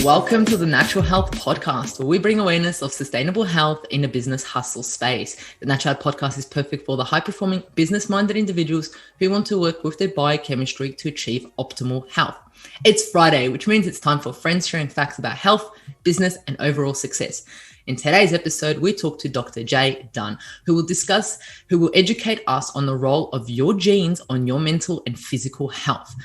Welcome to the Natural Health Podcast, where we bring awareness of sustainable health in a business hustle space. The Natural Health Podcast is perfect for the high-performing, business-minded individuals who want to work with their biochemistry to achieve optimal health. It's Friday, which means it's time for friends sharing facts about health, business, and overall success. In today's episode, we talk to Dr. J Dunn, who will educate us on the role of your genes on your mental and physical health.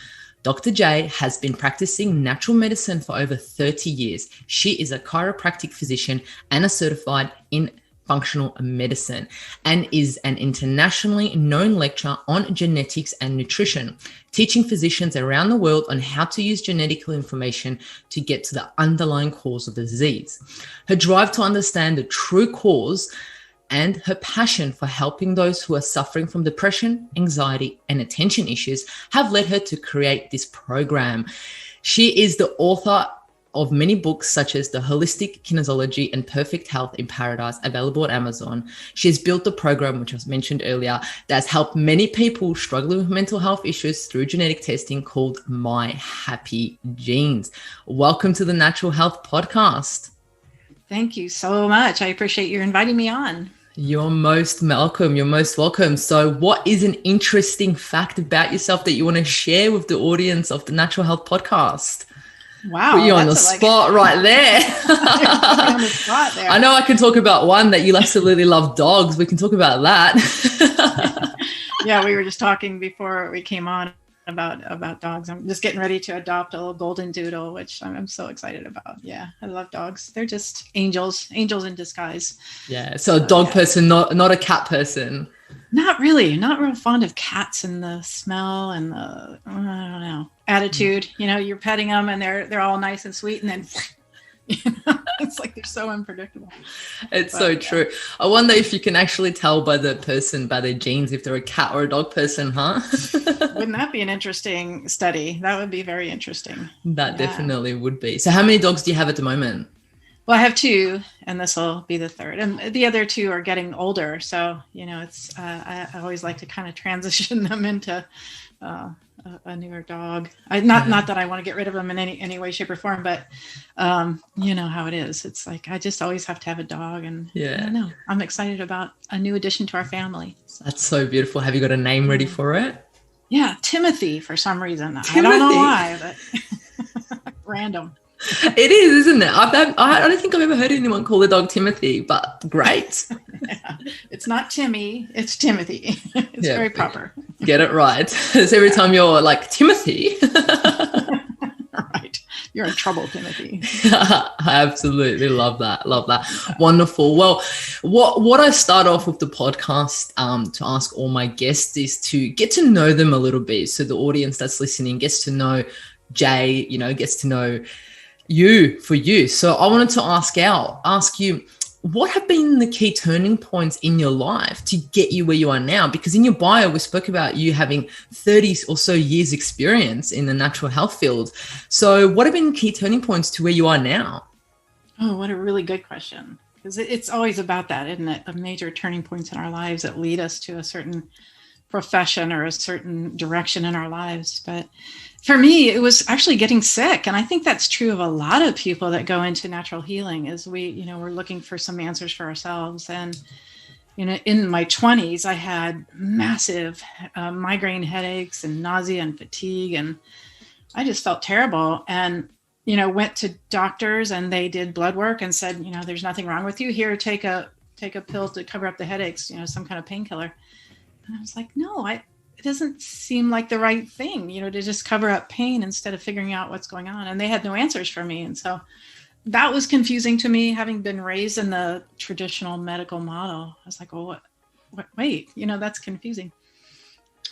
Dr. J has been practicing natural medicine for over 30 years. She is a chiropractic physician and a certified in functional medicine and is an internationally known lecturer on genetics and nutrition, teaching physicians around the world on how to use genetic information to get to the underlying cause of the disease. Her drive to understand the true cause and her passion for helping those who are suffering from depression, anxiety, and attention issues have led her to create this program. She is the author of many books such as The Holistic Kinesiology and Perfect Health in Paradise, available on Amazon. She has built the program, which I mentioned earlier, that has helped many people struggling with mental health issues through genetic testing called MyHappyGenes. Welcome to the Natural Health Podcast. Thank you so much. I appreciate you inviting me on. You're most welcome. You're most welcome. So what is an interesting fact about yourself that you want to share with the audience of the Natural Health Podcast? Wow. Put you on the spot right there. On the spot there. I know I can talk about one that you absolutely love, dogs. We can talk about that. Yeah, we were just talking before we came on about dogs. I'm just getting ready to adopt a little golden doodle, which I'm so excited about. Yeah, I love dogs. They're just angels in disguise. Yeah, so a dog person, not a cat person. Not really. Not real fond of cats and the smell and the, I don't know, attitude. You know, you're petting them and they're all nice and sweet, and then it's like they're so unpredictable. It's so true. I wonder if you can actually tell by the person, by their genes, if they're a cat or a dog person, huh? Wouldn't that be an interesting study? That would be very interesting. That definitely would be. So how many dogs do you have at the moment? Well, I have two, and this will be the third. And the other two are getting older. So, you know, it's I always like to kind of transition them into a newer dog. Not that I want to get rid of them in any way, shape, or form, but you know how it is. It's like I just always have to have a dog, and I don't know. I'm excited about a new addition to our family. So. That's so beautiful. Have you got a name ready for it? Yeah, Timothy for some reason. Timothy. I don't know why, but random. It is, isn't it? I don't think I've ever heard anyone call the dog Timothy, but great. Yeah. It's not Timmy, it's Timothy. It's very proper. Get it right. So every time you're like, Timothy. Right. You're in trouble, Timothy. I absolutely love that. Love that. Wonderful. Well, what I start off with the podcast to ask all my guests is to get to know them a little bit. So the audience that's listening gets to know Jay, gets to know you for you. So I wanted to ask you, what have been the key turning points in your life to get you where you are now? Because in your bio, we spoke about you having 30 or so years experience in the natural health field. So what have been key turning points to where you are now? Oh, what a really good question. Because it's always about that, isn't it? The major turning points in our lives that lead us to a certain profession or a certain direction in our lives. But for me, it was actually getting sick. And I think that's true of a lot of people that go into natural healing is we're looking for some answers for ourselves. And, in my 20s, I had massive migraine headaches and nausea and fatigue. And I just felt terrible and, went to doctors and they did blood work and said, there's nothing wrong with you. Here, take a pill to cover up the headaches, some kind of painkiller. And I was like, no, it doesn't seem like the right thing, to just cover up pain instead of figuring out what's going on. And they had no answers for me. And so that was confusing to me, having been raised in the traditional medical model. I was like, well, wait, that's confusing.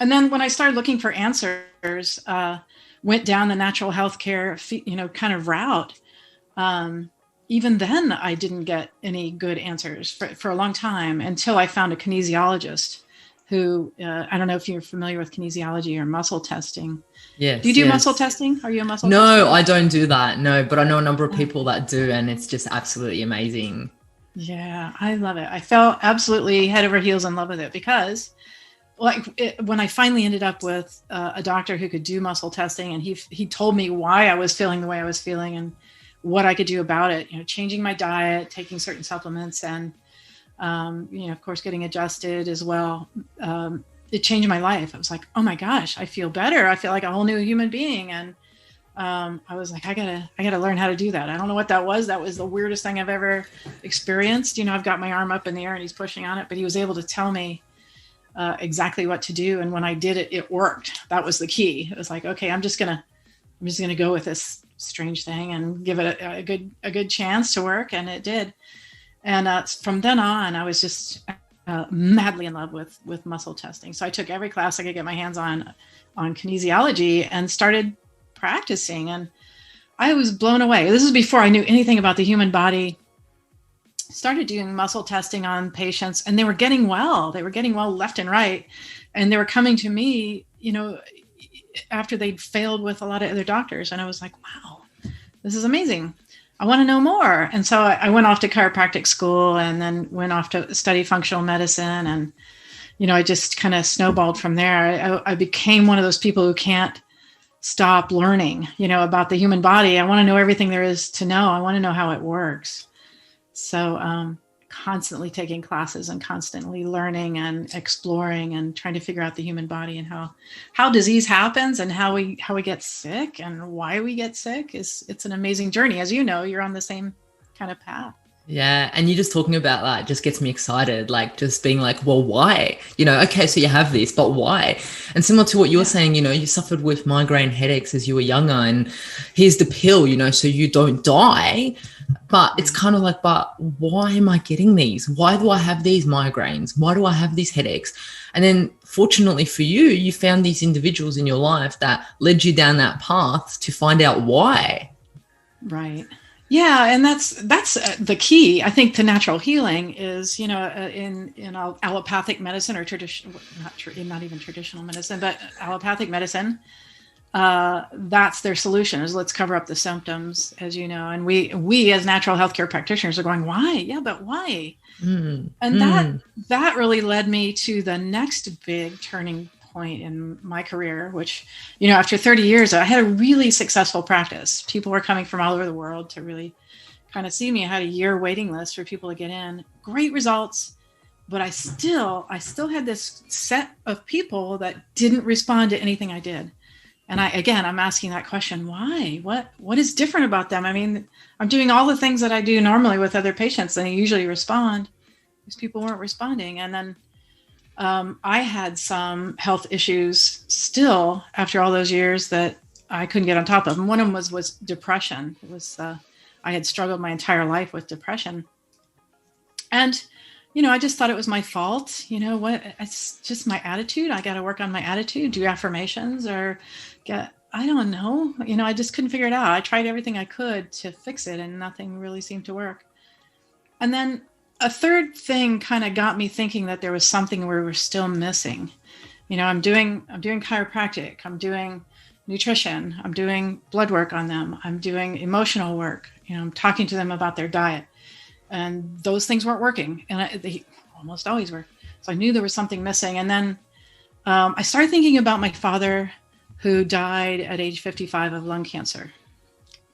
And then when I started looking for answers, went down the natural healthcare, kind of route. Even then, I didn't get any good answers for a long time until I found a kinesiologist who, I don't know if you're familiar with kinesiology or muscle testing. Yes. Do you do muscle testing? Are you a muscle tester? No, I don't do that. No, but I know a number of people that do, and it's just absolutely amazing. Yeah, I love it. I fell absolutely head over heels in love with it because when I finally ended up with a doctor who could do muscle testing, and he told me why I was feeling the way I was feeling and what I could do about it, changing my diet, taking certain supplements, and, of course, getting adjusted as well. It changed my life. I was like, oh my gosh, I feel better. I feel like a whole new human being. And I was like, I gotta learn how to do that. I don't know what that was. That was the weirdest thing I've ever experienced. I've got my arm up in the air and he's pushing on it, but he was able to tell me exactly what to do. And when I did it, it worked. That was the key. It was like, okay, I'm just gonna go with this strange thing and give it a good chance to work. And it did. And from then on, I was just madly in love with muscle testing. So I took every class I could get my hands on kinesiology and started practicing. And I was blown away. This is before I knew anything about the human body. Started doing muscle testing on patients, and they were getting well. They were getting well left and right. And they were coming to me, after they'd failed with a lot of other doctors. And I was like, wow, this is amazing. I want to know more. And so I went off to chiropractic school and then went off to study functional medicine. And, I just kind of snowballed from there. I became one of those people who can't stop learning, about the human body. I want to know everything there is to know. I want to know how it works. So constantly taking classes and constantly learning and exploring and trying to figure out the human body and how disease happens and how we get sick and why we get sick. It's an amazing journey. As you know, you're on the same kind of path. Yeah. And you just talking about that just gets me excited, like just being like, well, why? Okay, so you have this, but why? And similar to what you're saying, you suffered with migraine headaches as you were younger, and here's the pill, so you don't die. But it's kind of like, but why am I getting these? Why do I have these migraines? Why do I have these headaches? And then fortunately for you, you found these individuals in your life that led you down that path to find out why. Right. Yeah, and that's the key, I think, to natural healing is, in allopathic medicine or traditional, not even traditional medicine, but allopathic medicine. That's their solution is let's cover up the symptoms, as you know. And we as natural healthcare practitioners are going, why? Yeah, but why? And that really led me to the next big turning point in my career, which, after 30 years, I had a really successful practice. People were coming from all over the world to really kind of see me. I had a year waiting list for people to get in. Great results. But I still had this set of people that didn't respond to anything I did. And I'm asking that question, why? What is different about them? I mean, I'm doing all the things that I do normally with other patients, and they usually respond. These people weren't responding. And then I had some health issues still after all those years that I couldn't get on top of. And one of them was depression. It was I had struggled my entire life with depression. And, I just thought it was my fault. It's just my attitude. I got to work on my attitude, do affirmations I don't know. I just couldn't figure it out. I tried everything I could to fix it and nothing really seemed to work. And then a third thing kind of got me thinking that there was something we were still missing. I'm doing chiropractic. I'm doing nutrition. I'm doing blood work on them. I'm doing emotional work. I'm talking to them about their diet. And those things weren't working. And they almost always were. So I knew there was something missing. And then I started thinking about my father, who died at age 55 of lung cancer.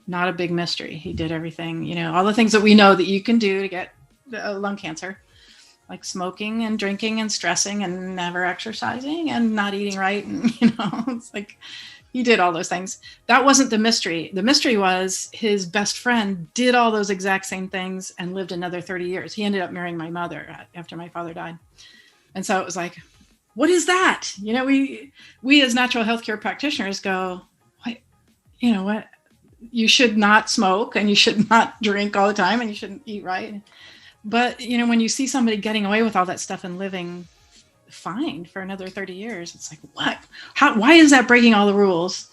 Not a big mystery. He did everything, all the things that we know that you can do to get lung cancer, like smoking and drinking and stressing and never exercising and not eating right. And, it's like he did all those things. That wasn't the mystery. The mystery was his best friend did all those exact same things and lived another 30 years. He ended up marrying my mother after my father died. And so it was like, what is that? We as natural healthcare practitioners go, what, you should not smoke and you should not drink all the time and you shouldn't eat right. But, when you see somebody getting away with all that stuff and living fine for another 30 years, it's like, what? Why is that breaking all the rules?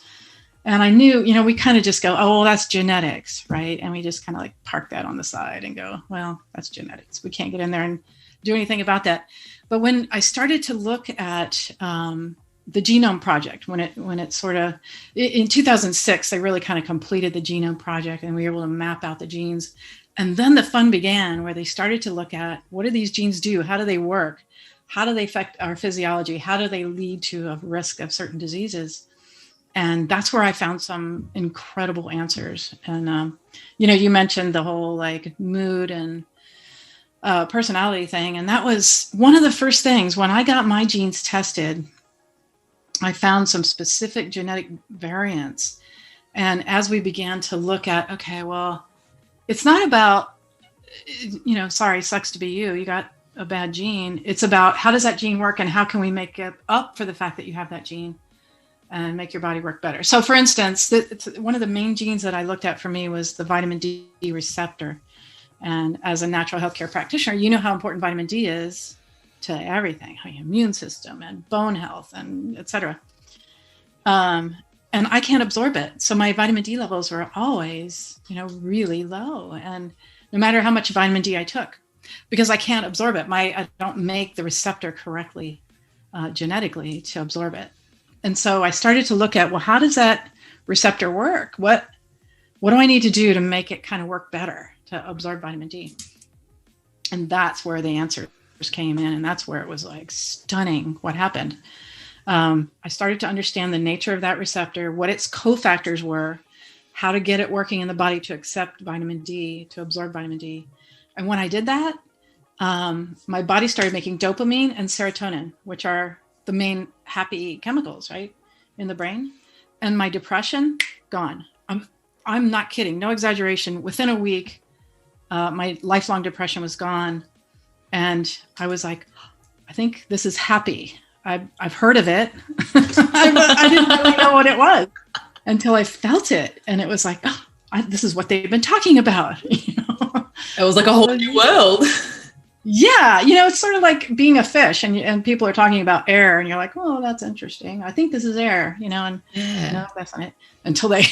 And I knew, we kind of just go, oh, well, that's genetics, right? And we just kind of like park that on the side and go, well, that's genetics. We can't get in there and do anything about that. But when I started to look at the Genome Project, when it sort of, in 2006, they really kind of completed the Genome Project and we were able to map out the genes. And then the fun began where they started to look at what do these genes do? How do they work? How do they affect our physiology? How do they lead to a risk of certain diseases? And that's where I found some incredible answers. And, you mentioned the whole like mood and personality thing. And that was one of the first things when I got my genes tested. I found some specific genetic variants. And as we began to look at, okay, well, it's not about, sorry, sucks to be you. You got a bad gene. It's about how does that gene work and how can we make it up for the fact that you have that gene and make your body work better. So for instance, one of the main genes that I looked at for me was the vitamin D receptor. And as a natural healthcare practitioner, you know how important vitamin D is to everything, your immune system and bone health and et cetera. And I can't absorb it. So my vitamin D levels were always, really low. And no matter how much vitamin D I took, because I can't absorb it, I don't make the receptor correctly genetically to absorb it. And so I started to look at, well, how does that receptor work? What do I need to do to make it kind of work better to absorb vitamin D? And that's where the answers came in. And that's where it was like stunning what happened. I started to understand the nature of that receptor, what its cofactors were, how to get it working in the body to accept vitamin D, to absorb vitamin D. And when I did that, my body started making dopamine and serotonin, which are the main happy chemicals, right, in the brain. And my depression, gone. I'm not kidding. No exaggeration. Within a week, my lifelong depression was gone. And I was like, I think this is happy. I've heard of it. I didn't really know what it was until I felt it. And it was like, this is what they've been talking about. It was like a whole new world. Yeah. It's sort of like being a fish and people are talking about air and you're like, oh, that's interesting. I think this is air, and no, that's not it. Until they,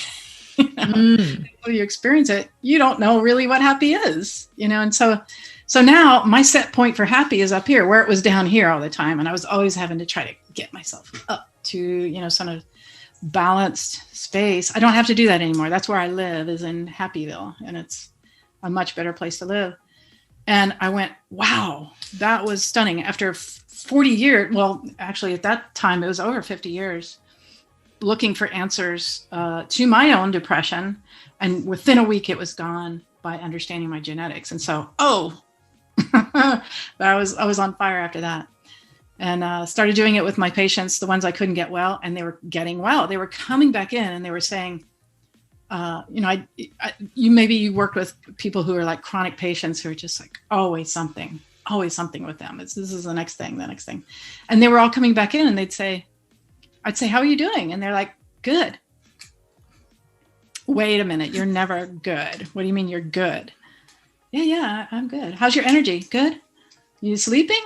until you experience it, you don't know really what happy is, and so now my set point for happy is up here where it was down here all the time. And I was always having to try to get myself up to, some of balanced space. I don't have to do that anymore. That's where I live, is in Happyville, and it's a much better place to live. And I went, wow, that was stunning. After 40 years, well, actually at that time, it was over 50 years, looking for answers to my own depression. And within a week, it was gone by understanding my genetics. And so, I was on fire after that. And started doing it with my patients, the ones I couldn't get well, and they were getting well. They were coming back in and they were saying, you worked with people who are like chronic patients who are just like always something with them. This is the next thing. And they were all coming back in and I'd say, how are you doing? And they're like, good. Wait a minute. You're never good. What do you mean you're good? Yeah, I'm good. How's your energy? Good. You sleeping?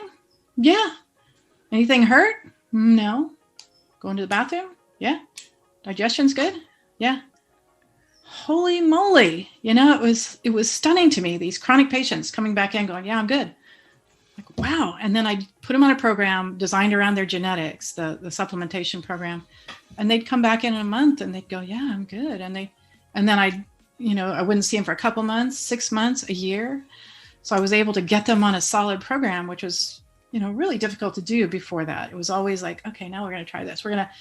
Yeah. Anything hurt? No. Going to the bathroom? Yeah. Digestion's good? Yeah. Holy moly. It was stunning to me. These chronic patients coming back in going, yeah, I'm good. Like, wow. And then I put them on a program designed around their genetics, the supplementation program. And they'd come back in a month and they'd go, yeah, I'm good. And then I wouldn't see them for a couple months, 6 months, a year. So I was able to get them on a solid program, which was, really difficult to do before that. It was always like, okay, now we're going to try this. We're going to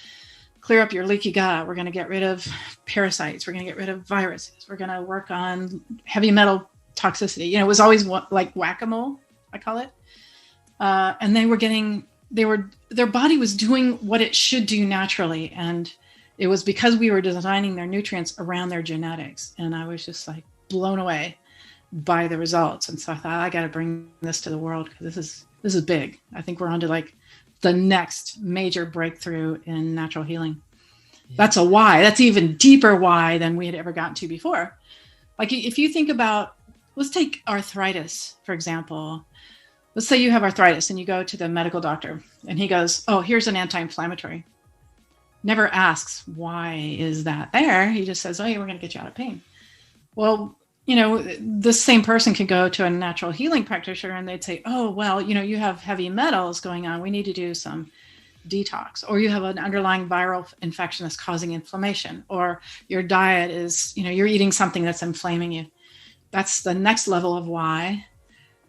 clear up your leaky gut. We're going to get rid of parasites. We're going to get rid of viruses. We're going to work on heavy metal toxicity. It was always like whack-a-mole, I call it. And their body was doing what it should do naturally. And it was because we were designing their nutrients around their genetics. And I was just like blown away by the results. And so I thought, I got to bring this to the world because this is big. I think we're on to like the next major breakthrough in natural healing. Yeah. That's a why. That's even deeper why than we had ever gotten to before. Like if you think about, let's take arthritis, for example. Let's say you have arthritis and you go to the medical doctor and he goes, oh, here's an anti-inflammatory. Never asks, why is that there? He just says, oh, yeah, we're going to get you out of pain. Well, this same person could go to a natural healing practitioner and they'd say, oh, well, you have heavy metals going on. We need to do some detox. Or you have an underlying viral infection that's causing inflammation. Or your diet is, you're eating something that's inflaming you. That's the next level of why.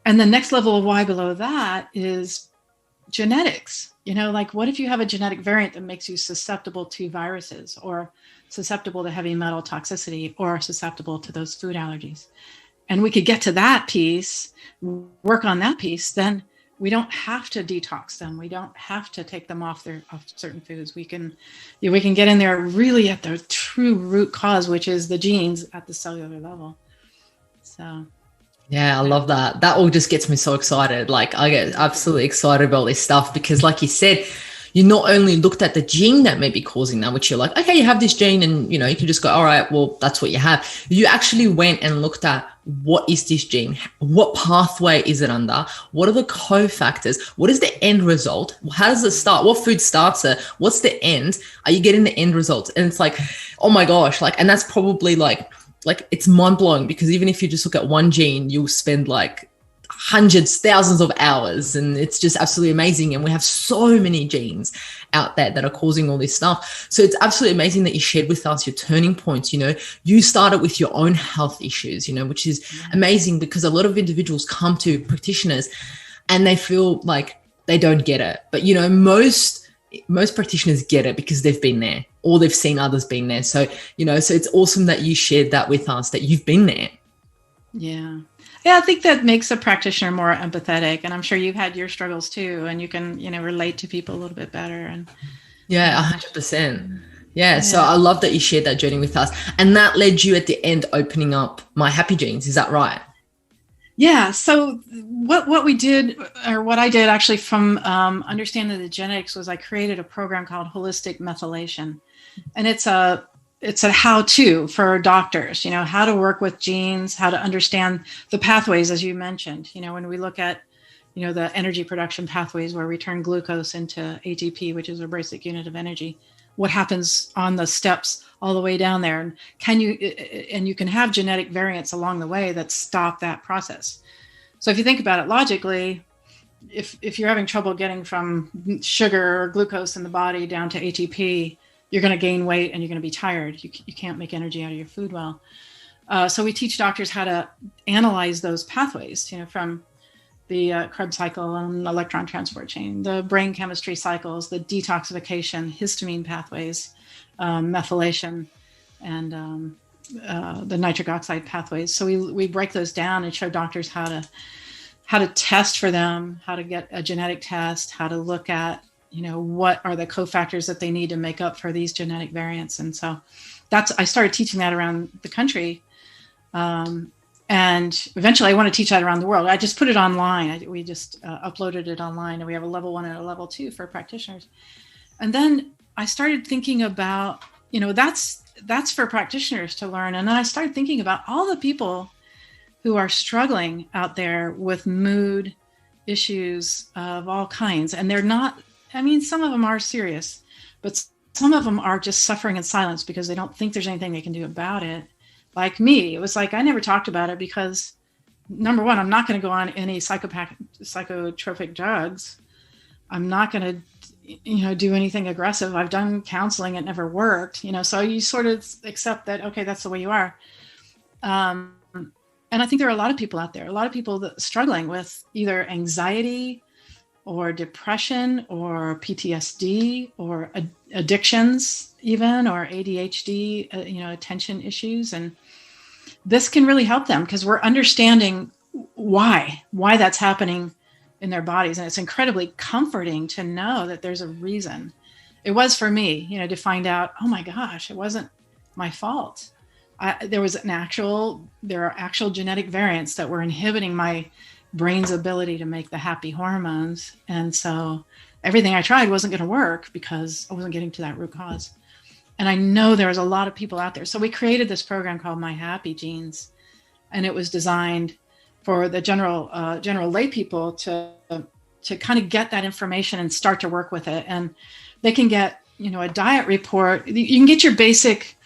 And the next level of why below that is genetics. Like what if you have a genetic variant that makes you susceptible to viruses, or susceptible to heavy metal toxicity, or susceptible to those food allergies? And we could get to that piece, work on that piece, then we don't have to detox them. We don't have to take them off certain foods. We can get in there really at the true root cause, which is the genes at the cellular level. So. Yeah, I love that. That all just gets me so excited. Like I get absolutely excited about this stuff because like you said, you not only looked at the gene that may be causing that, which you're like, okay, you have this gene and, you can just go, all right, well, that's what you have. You actually went and looked at what is this gene? What pathway is it under? What are the cofactors? What is the end result? How does it start? What food starts it? What's the end? Are you getting the end result? And it's like, oh my gosh, and that's probably like it's mind blowing because even if you just look at one gene, you'll spend like hundreds, thousands of hours, and it's just absolutely amazing. And we have so many genes out there that are causing all this stuff. So it's absolutely amazing that you shared with us your turning points. You started with your own health issues, which is amazing because a lot of individuals come to practitioners and they feel like they don't get it. But, most practitioners get it because they've been there or they've seen others being there. So, so it's awesome that you shared that with us, that you've been there. Yeah. Yeah, I think that makes a practitioner more empathetic. And I'm sure you've had your struggles too, and you can, relate to people a little bit better. And yeah, 100%. Yeah. So I love that you shared that journey with us. And that led you at the end opening up MyHappyGenes. Is that right? Yeah. So what we did, or what I did actually from understanding the genetics, was I created a program called Holistic Methylation. And it's a how-to for doctors, how to work with genes, how to understand the pathways, as you mentioned, when we look at, the energy production pathways where we turn glucose into ATP, which is a basic unit of energy, what happens on the steps all the way down there. And you can have genetic variants along the way that stop that process. So if you think about it logically, if you're having trouble getting from sugar or glucose in the body down to ATP, you're going to gain weight and you're going to be tired. You can't make energy out of your food well. So we teach doctors how to analyze those pathways, from the Krebs cycle and electron transport chain, the brain chemistry cycles, the detoxification, histamine pathways, methylation, and the nitric oxide pathways. So we break those down and show doctors how to test for them, how to get a genetic test, how to look at what are the cofactors that they need to make up for these genetic variants. And so I started teaching that around the country. And eventually I want to teach that around the world. I just put it online. We just uploaded it online, and we have a level 1 and a level 2 for practitioners. And then I started thinking about, that's for practitioners to learn. And then I started thinking about all the people who are struggling out there with mood issues of all kinds. And they're not, some of them are serious, but some of them are just suffering in silence because they don't think there's anything they can do about it. Like me, it was like I never talked about it because, number one, I'm not going to go on any psychotropic drugs. I'm not going to, do anything aggressive. I've done counseling; it never worked. So you sort of accept that. Okay, that's the way you are. And I think there are a lot of people out there, a lot of people that struggling with either anxiety, or depression, or PTSD, or addictions even, or ADHD, attention issues. And this can really help them because we're understanding why that's happening in their bodies. And it's incredibly comforting to know that there's a reason. It was for me, to find out, oh my gosh, it wasn't my fault. There are actual genetic variants that were inhibiting my brain's ability to make the happy hormones. And so everything I tried wasn't going to work because I wasn't getting to that root cause. And I know there was a lot of people out there. So we created this program called MyHappyGenes, and it was designed for the general lay people to kind of get that information and start to work with it. And they can get, a diet report. You can get your basic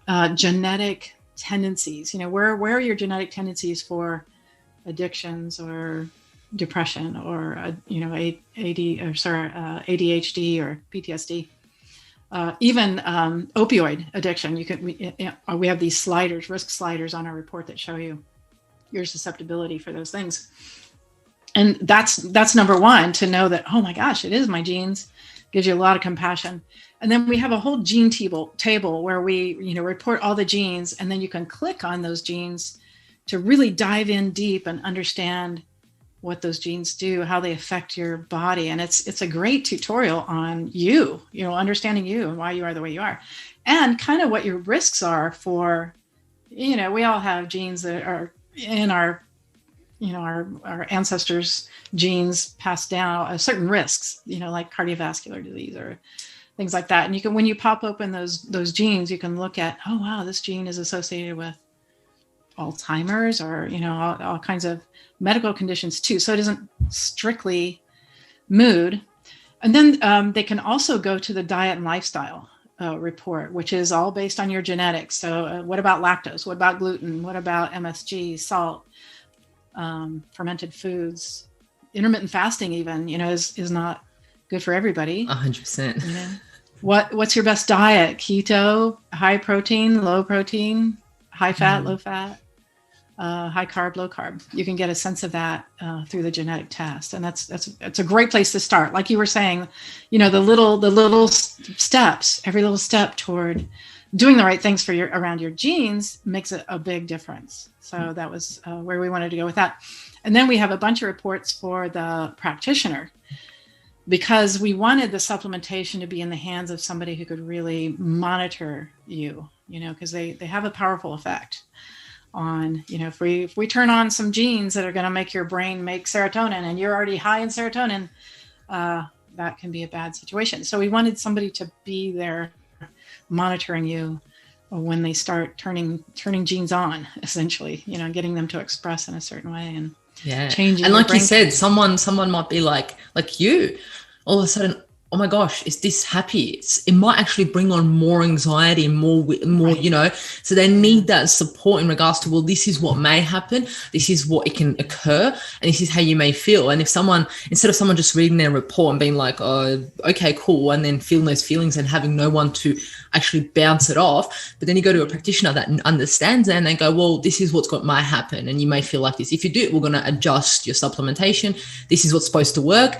genetic tendencies, where are your genetic tendencies for addictions or depression or ADHD or PTSD, even opioid addiction. We have these risk sliders on our report that show you your susceptibility for those things. And that's number one, to know that, oh my gosh, it is my genes. Gives you a lot of compassion. And then we have a whole gene table where we, report all the genes, and then you can click on those genes to really dive in deep and understand what those genes do, how they affect your body. And it's a great tutorial on you, understanding you and why you are the way you are, and kind of what your risks are for, we all have genes that are in our ancestors' genes passed down, certain risks, like cardiovascular disease or things like that. And you can, when you pop open those genes, you can look at, oh wow, this gene is associated with Alzheimer's or all kinds of medical conditions too. So it isn't strictly mood. And then they can also go to the diet and lifestyle report, which is all based on your genetics. So what about lactose? What about gluten? What about MSG, salt, fermented foods? Intermittent fasting even, is not good for everybody. 100%. What's your best diet? Keto, high protein, low protein, high fat, low fat, high carb, low carb. You can get a sense of that through the genetic test, and that's a great place to start. Like you were saying, the little steps, every little step toward doing the right things for around your genes makes a big difference. So that was where we wanted to go with that. And then we have a bunch of reports for the practitioner, because we wanted the supplementation to be in the hands of somebody who could really monitor you, because they have a powerful effect on, if we turn on some genes that are going to make your brain make serotonin and you're already high in serotonin, that can be a bad situation. So we wanted somebody to be there monitoring you when they start turning genes on, essentially, getting them to express in a certain way and changing. And like you said, someone might be like you, all of a sudden, oh my gosh, is this happy? It might actually bring on more anxiety and more, right. So they need that support in regards to, well, this is what may happen. This is what it can occur. And this is how you may feel. And if someone, instead of someone just reading their report and being like, oh, okay, cool. And then feeling those feelings and having no one to actually bounce it off. But then you go to a practitioner that understands it and they go, well, this is what's might happen. And you may feel like this. If you do it, we're going to adjust your supplementation. This is what's supposed to work.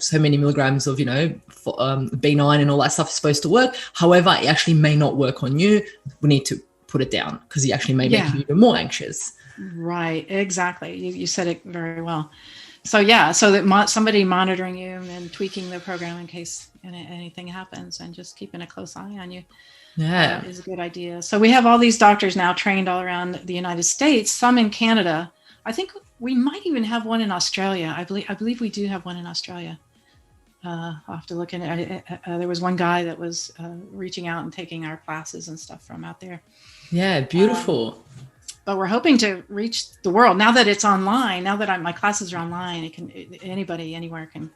So many milligrams of, B9 and all that stuff is supposed to work. However, it actually may not work on you. We need to put it down because it actually may make you even more anxious. Right. Exactly. You said it very well. So that somebody monitoring you and tweaking the program in case anything happens and just keeping a close eye on you is a good idea. So we have all these doctors now trained all around the United States, some in Canada. I think we might even have one in Australia. I believe we do have one in Australia. I'll have to look in it. There was one guy that was reaching out and taking our classes and stuff from out there. Yeah, beautiful. But we're hoping to reach the world now that it's online. Now that my classes are online, anybody anywhere can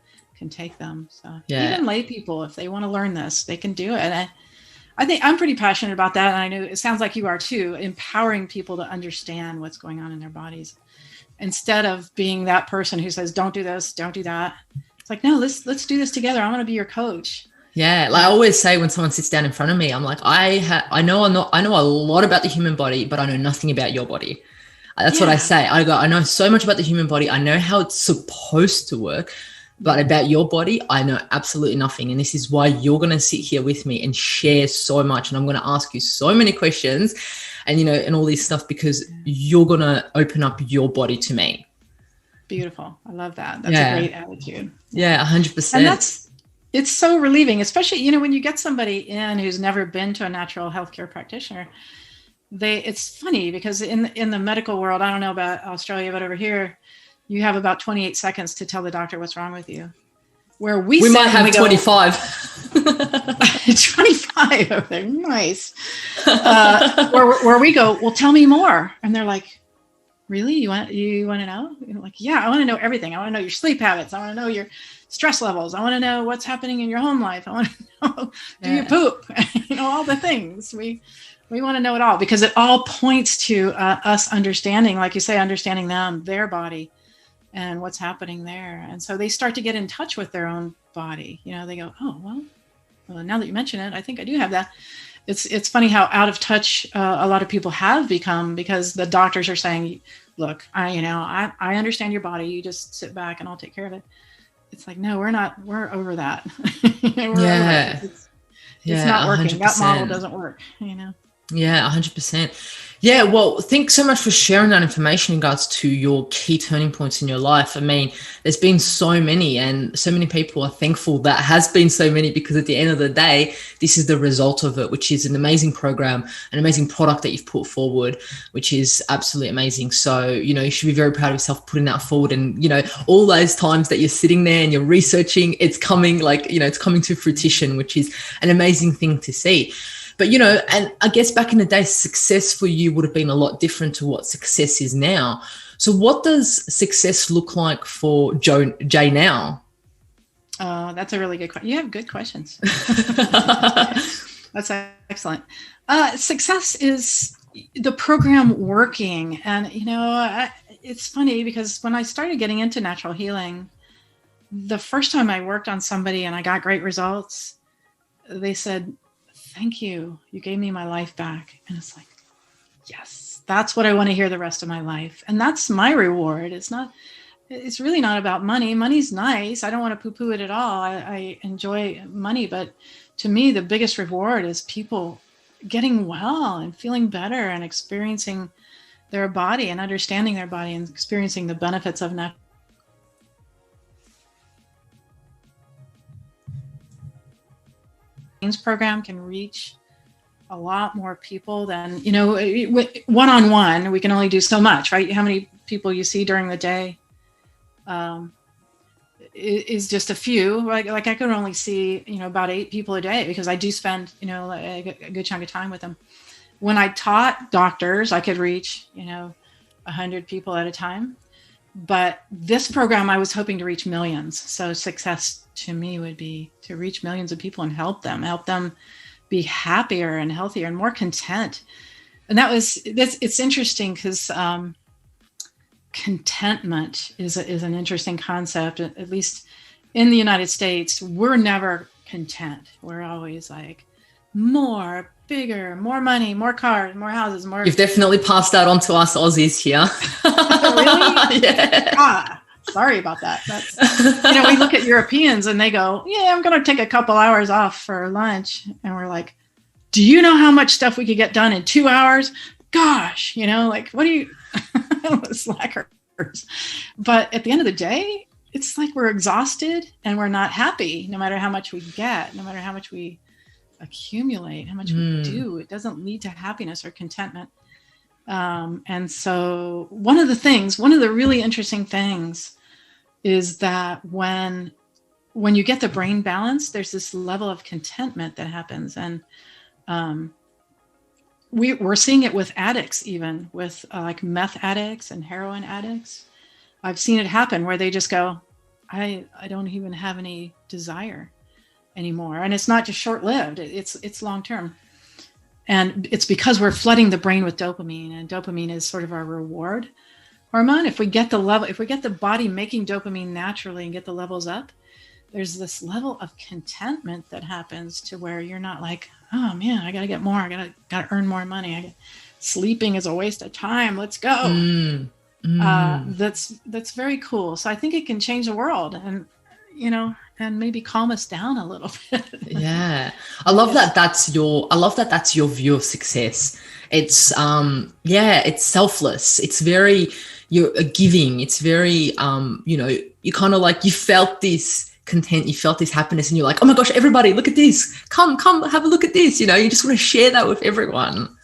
take them. So even lay people, if they want to learn this, they can do it. And I think I'm pretty passionate about that. And I know it sounds like you are too, empowering people to understand what's going on in their bodies instead of being that person who says, don't do this, don't do that. It's like, no, let's do this together. I want to be your coach. Yeah. Like I always say when someone sits down in front of me, I'm like, I know a lot about the human body, but I know nothing about your body. That's what I say. I know so much about the human body. I know how it's supposed to work, but about your body, I know absolutely nothing. And this is why you're going to sit here with me and share so much. And I'm going to ask you so many questions and, and all this stuff because you're going to open up your body to me. Beautiful. I love that. That's a great attitude. Yeah, 100%. And it's so relieving, especially, when you get somebody in who's never been to a natural healthcare practitioner. It's funny because in the medical world, I don't know about Australia, but over here, you have about 28 seconds to tell the doctor what's wrong with you. Where we might have 25. 25 over there. Nice. Where we go, well, tell me more. And they're like, really? You want to know? You're like, yeah, I want to know everything. I want to know your sleep habits. I want to know your stress levels. I want to know what's happening in your home life. I want to know, do you poop? All the things. We want to know it all because it all points to us understanding, like you say, understanding them, their body and what's happening there. And so they start to get in touch with their own body. They go, oh, well, well, now that you mention it, I think I do have that. It's funny how out of touch a lot of people have become, because the doctors are saying, look, I understand your body. You just sit back and I'll take care of it. It's like, no, we're not. We're over that. We're over it. It's not working. 100%. That model doesn't work, Yeah, 100%. Yeah, well, thanks so much for sharing that information in regards to your key turning points in your life. I mean, there's been so many, and so many people are thankful that has been so many, because at the end of the day, this is the result of it, which is an amazing program, an amazing product that you've put forward, which is absolutely amazing. So, you should be very proud of yourself putting that forward. And, all those times that you're sitting there and you're researching, it's coming it's coming to fruition, which is an amazing thing to see. But, and I guess back in the day, success for you would have been a lot different to what success is now. So what does success look like for Jay now? That's a really good question. You have good questions. That's excellent. Success is the program working. And, it's funny because when I started getting into natural healing, the first time I worked on somebody and I got great results, they said, thank you. You gave me my life back. And it's like, yes, that's what I want to hear the rest of my life. And that's my reward. It's really not about money. Money's nice. I don't want to poo-poo it at all. I enjoy money. But to me, the biggest reward is people getting well and feeling better and experiencing their body and understanding their body and experiencing the benefits of natural. Program can reach a lot more people than, one-on-one. We can only do so much, right? How many people you see during the day is just a few. Like I could only see, about 8 people a day, because I do spend, a good chunk of time with them. When I taught doctors, I could reach, 100 people at a time. But this program, I was hoping to reach millions. So success to me would be to reach millions of people and help them be happier and healthier and more content. And it's interesting because contentment is an interesting concept. At least in the United States, we're never content. We're always like more, bigger, more money, more cars, more houses, more. You've definitely passed that on to us Aussies here. Really? Yeah. Sorry about that. That's, we look at Europeans and they go, yeah, I'm going to take a couple hours off for lunch. And we're like, do you know how much stuff we could get done in 2 hours? Gosh, what do you, slackers. But at the end of the day, it's like we're exhausted and we're not happy, no matter how much we get, no matter how much we accumulate, how much we do. It doesn't lead to happiness or contentment. And so one of the really interesting things is that when you get the brain balance, there's this level of contentment that happens. And we're seeing it with addicts, even with like meth addicts and heroin addicts. I've seen it happen where they just go, I don't even have any desire anymore. And it's not just short-lived, it's long-term. And it's because we're flooding the brain with dopamine, and dopamine is sort of our reward hormone. If we get the body making dopamine naturally and get the levels up, there's this level of contentment that happens to where you're not like, oh man, I got to get more. I got to earn more money. Sleeping is a waste of time. Let's go. That's very cool. So I think it can change the world and maybe calm us down a little bit. Yeah. I love that that's your view of success. It's it's selfless. It's very, you're giving. It's very, you kind of like, you felt this content, you felt this happiness, and you're like, oh my gosh, everybody, look at this. Come have a look at this. You just want to share that with everyone.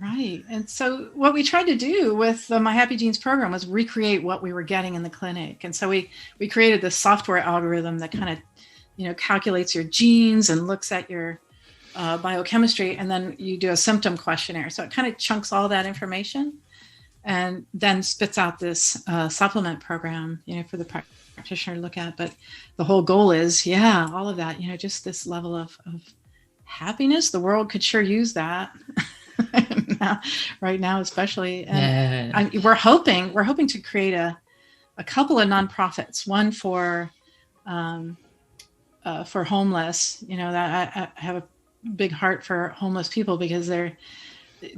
Right. And so what we tried to do with the MyHappyGenes program was recreate what we were getting in the clinic. And so we created this software algorithm that kind of, calculates your genes and looks at your biochemistry. And then you do a symptom questionnaire. So it kind of chunks all that information and then spits out this supplement program, for the practitioner to look at. But the whole goal is, all of that, just this level of happiness. The world could sure use that. Right now, especially. And we're hoping to create a couple of nonprofits, one for for homeless, that I have a big heart for homeless people, because they're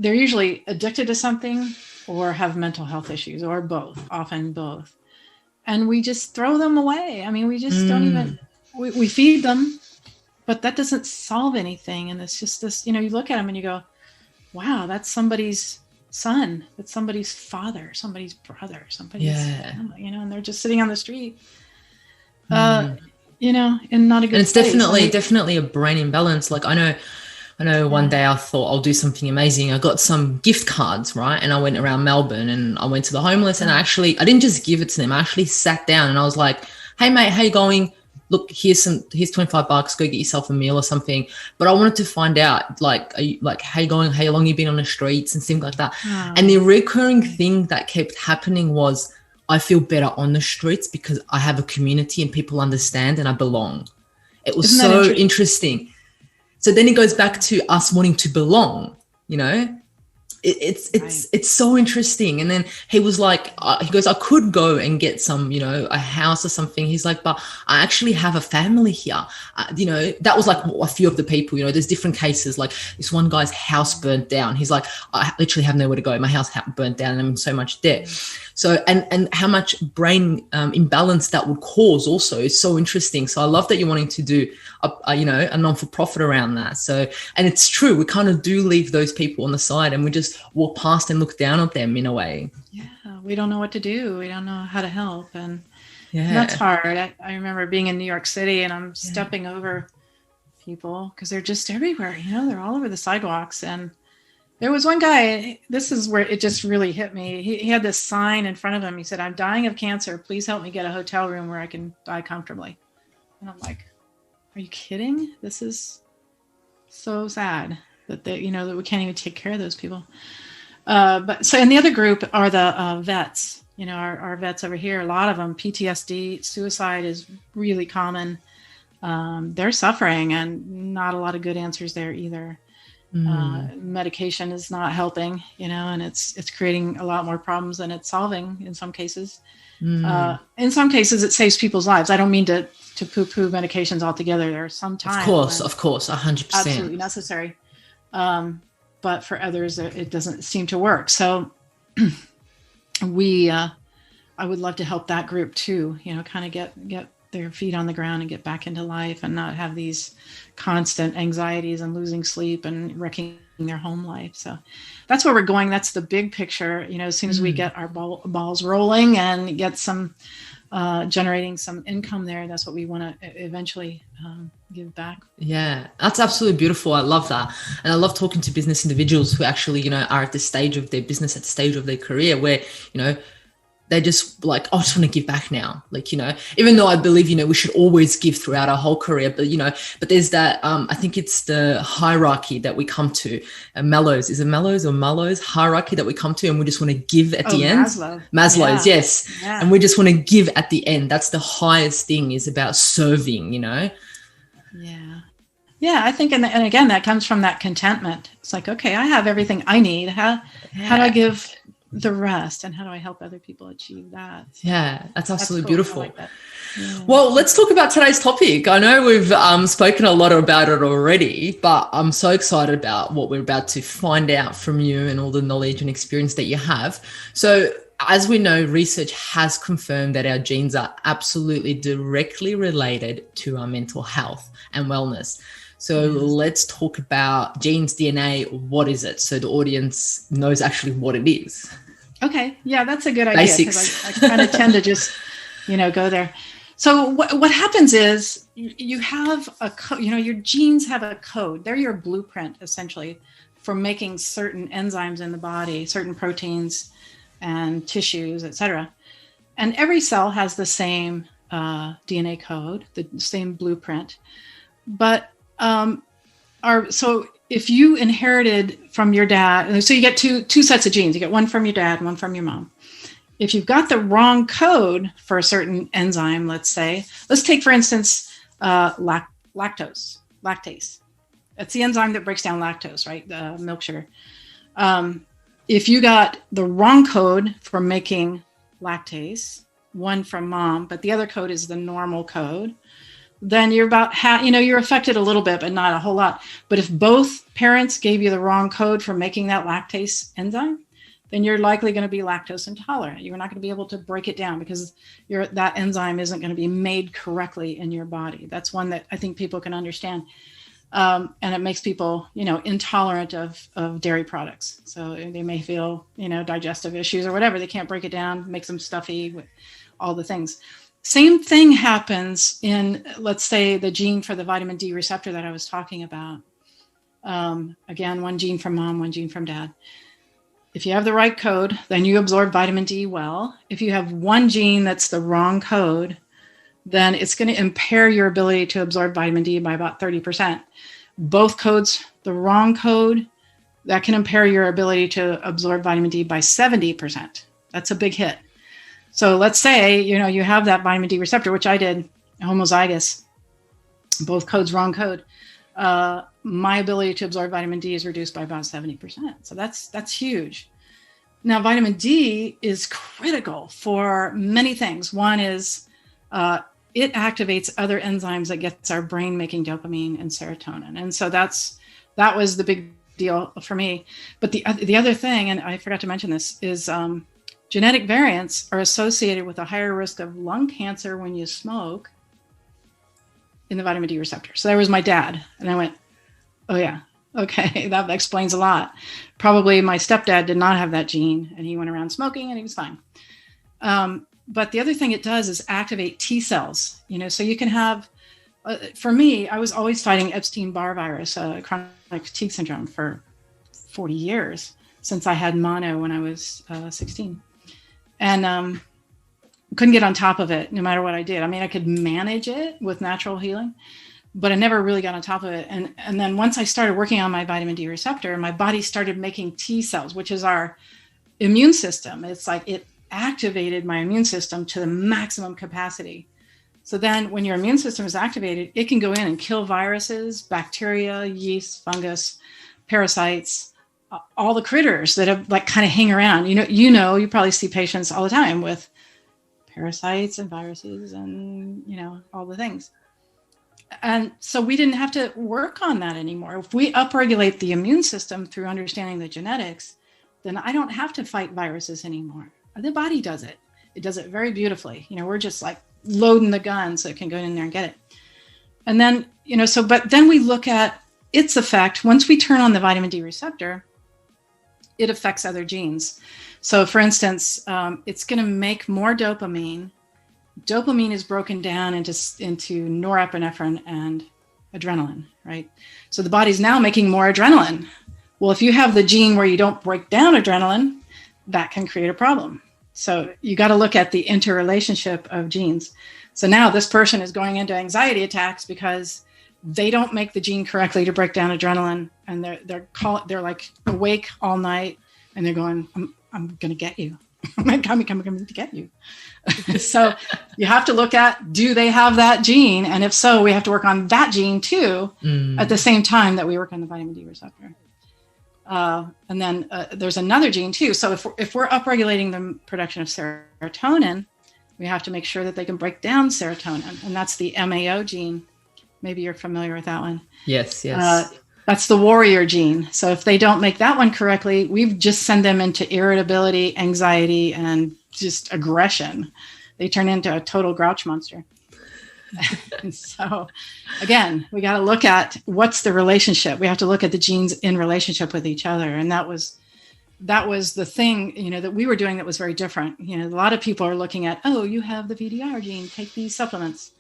usually addicted to something or have mental health issues, or both, often both. And we just throw them away. I mean, we just don't even, we feed them, but that doesn't solve anything. And it's just this, you look at them and you go, wow, that's somebody's son, that's somebody's father, somebody's brother, somebody's family, and they're just sitting on the street, and not a good And it's place. definitely a brain imbalance. Like I know one day I thought I'll do something amazing. I got some gift cards, right? And I went around Melbourne and I went to the homeless, and I didn't just give it to them. I actually sat down and I was like, hey mate, how you going? Look, here's $25, go get yourself a meal or something. But I wanted to find out, like, how you going? How long you been on the streets and things like that. And the recurring thing that kept happening was, I feel better on the streets because I have a community and people understand and I belong. It was so interesting. So then it goes back to us wanting to belong, It's so interesting. And then he was like, he goes, I could go and get some, a house or something. He's like, but I actually have a family here. That was like a few of the people, there's different cases. Like this one guy's house burnt down. He's like, I literally have nowhere to go. My house burnt down and I'm in so much debt. So, and how much brain imbalance that would cause also is so interesting. So I love that you're wanting to do, a non-for-profit around that. So, and it's true, we kind of do leave those people on the side and we just walk past and look down on them in a way. Yeah, we don't know what to do. We don't know how to help. And that's hard. I remember being in New York City and I'm stepping over people because they're just everywhere. They're all over the sidewalks. And there was one guy, this is where it just really hit me. He had this sign in front of him. He said, I'm dying of cancer. Please help me get a hotel room where I can die comfortably. And I'm like, are you kidding? This is so sad that that we can't even take care of those people. But so, and the other group are the vets, our vets over here, a lot of them, PTSD, suicide is really common. They're suffering and not a lot of good answers there either. Medication is not helping, and it's creating a lot more problems than it's solving in some cases. In some cases, it saves people's lives. I don't mean to poo-poo medications altogether. There are some times, of course, 100%, absolutely necessary. But for others, it doesn't seem to work. So I would love to help that group too. Kind of get their feet on the ground and get back into life and not have these constant anxieties and losing sleep and wrecking their home life. So that's where we're going. That's the big picture. As soon as we get our balls rolling and get some generating some income there, that's what we want to eventually give back. Yeah, that's absolutely beautiful. I love that. And I love talking to business individuals who actually, are at the stage of their business, at the stage of their career where, they just like, I just want to give back now. Like, even though I believe, we should always give throughout our whole career, but, but there's that, I think it's the hierarchy that we come to, Mellows, is it Mellows or Mallows hierarchy that we come to, and we just want to give at the end. Maslow's, yes. Yeah. And we just want to give at the end. That's the highest thing, is about serving, Yeah. Yeah, I think, and again, that comes from that contentment. It's like, okay, I have everything I need. How do I give the rest, and how do I help other people achieve that? Yeah, that's absolutely cool. beautiful. I like that. Yeah. Well, let's talk about today's topic. I know we've spoken a lot about it already, but I'm so excited about what we're about to find out from you and all the knowledge and experience that you have. So as we know, research has confirmed that our genes are absolutely directly related to our mental health and wellness. So let's talk about genes, DNA. What is it? So the audience knows actually what it is. Okay. Yeah, that's a good idea. Basics. I kind of tend to just, go there. So what happens is you have a code, your genes have a code. They're your blueprint, essentially, for making certain enzymes in the body, certain proteins and tissues, et cetera. And every cell has the same DNA code, the same blueprint. But so if you inherited from your dad, so you get two sets of genes, you get one from your dad, one from your mom. If you've got the wrong code for a certain enzyme, let's take, for instance, lactase. That's the enzyme that breaks down lactose, right? The milk sugar. If you got the wrong code for making lactase, one from mom, but the other code is the normal code, then you're about you're affected a little bit, but not a whole lot. But if both parents gave you the wrong code for making that lactase enzyme, then you're likely going to be lactose intolerant. You're not going to be able to break it down because that enzyme isn't going to be made correctly in your body. That's one that I think people can understand. And it makes people, intolerant of dairy products. So they may feel, digestive issues or whatever. They can't break it down, makes them stuffy with all the things. Same thing happens in, let's say, the gene for the vitamin D receptor that I was talking about. Again, one gene from mom, one gene from dad. If you have the right code, then you absorb vitamin D well. If you have one gene that's the wrong code, then it's going to impair your ability to absorb vitamin D by about 30%. Both codes, the wrong code, that can impair your ability to absorb vitamin D by 70%. That's a big hit. So let's say, you have that vitamin D receptor, which I did, homozygous, both codes, wrong code. My ability to absorb vitamin D is reduced by about 70%. So that's huge. Now, vitamin D is critical for many things. One is it activates other enzymes that gets our brain making dopamine and serotonin. And so that was the big deal for me. But the other thing, and I forgot to mention this, is genetic variants are associated with a higher risk of lung cancer when you smoke in the vitamin D receptor. So there was my dad. And I went, oh yeah, okay, that explains a lot. Probably my stepdad did not have that gene and he went around smoking and he was fine. But the other thing it does is activate T cells, so you can have, for me, I was always fighting Epstein-Barr virus, chronic fatigue syndrome for 40 years since I had mono when I was 16. And couldn't get on top of it no matter what I did. I mean, I could manage it with natural healing, but I never really got on top of it. And then once I started working on my vitamin D receptor, my body started making T cells, which is our immune system. It's like it activated my immune system to the maximum capacity. So then when your immune system is activated, it can go in and kill viruses, bacteria, yeast, fungus, parasites, all the critters that have kind of hang around. You probably see patients all the time with parasites and viruses and, all the things. And so we didn't have to work on that anymore. If we upregulate the immune system through understanding the genetics, then I don't have to fight viruses anymore. The body does it. It does it very beautifully. We're just loading the gun so it can go in there and get it. And then, but then we look at its effect. Once we turn on the vitamin D receptor, it affects other genes. So for instance, it's going to make more dopamine. Dopamine is broken down into norepinephrine and adrenaline, right? So the body's now making more adrenaline. Well, if you have the gene where you don't break down adrenaline, that can create a problem. So you got to look at the interrelationship of genes. So now this person is going into anxiety attacks because they don't make the gene correctly to break down adrenaline, and they're like awake all night, and they're going, "I'm going to get you. I'm coming to get you." So you have to look at, do they have that gene, and if so, we have to work on that gene too at the same time that we work on the vitamin D receptor. And then there's another gene too. So if we're upregulating the production of serotonin, we have to make sure that they can break down serotonin, and that's the MAO gene. Maybe you're familiar with that one. Yes. That's the warrior gene. So if they don't make that one correctly, we just send them into irritability, anxiety, and just aggression. They turn into a total grouch monster. And so again, we got to look at what's the relationship. We have to look at the genes in relationship with each other. And that was the thing, that we were doing that was very different. A lot of people are looking at, oh, you have the VDR gene, take these supplements.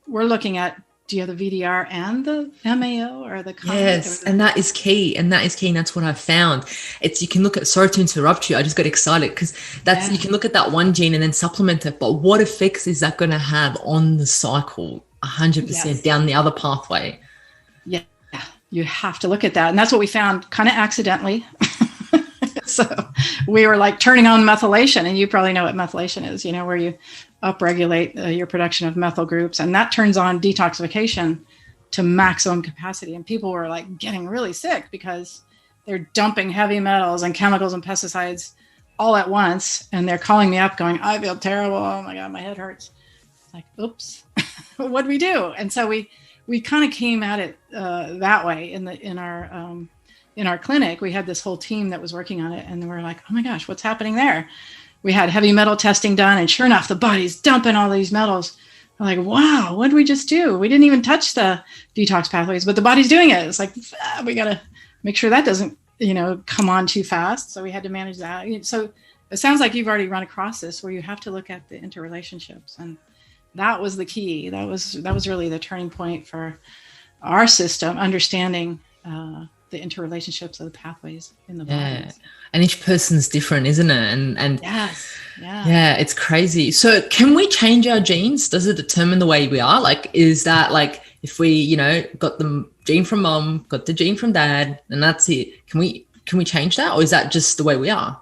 We're looking at, do you have the VDR and the MAO or the COMT? Yes, and that is key. And that's what I've found. You can look at, sorry to interrupt you, I just got excited because you can look at that one gene and then supplement it. But what effects is that going to have on the cycle 100% down the other pathway? Yeah, you have to look at that. And that's what we found kind of accidentally. So we were turning on methylation, and you probably know what methylation is, where you upregulate your production of methyl groups, and that turns on detoxification to maximum capacity. And people were getting really sick because they're dumping heavy metals and chemicals and pesticides all at once. And they're calling me up going, I feel terrible. Oh my God, my head hurts. It's oops, what do we do? And so we kind of came at it that way in our clinic. We had this whole team that was working on it, and we were like, oh my gosh, what's happening there? We had heavy metal testing done, and sure enough, the body's dumping all these metals. We're like, wow, what did we just do? We didn't even touch the detox pathways, but the body's doing it. It's like, we got to make sure that doesn't, come on too fast. So we had to manage that. So it sounds like you've already run across this, where you have to look at the interrelationships, and that was the key. That was really the turning point for our system, understanding the interrelationships of the pathways in the body. And each person's different, isn't it? And yes, yeah, it's crazy. So can we change our genes? Does it determine the way we are? Like, is that like if we, got the gene from mom, got the gene from dad, and that's it? Can we change that, or is that just the way we are?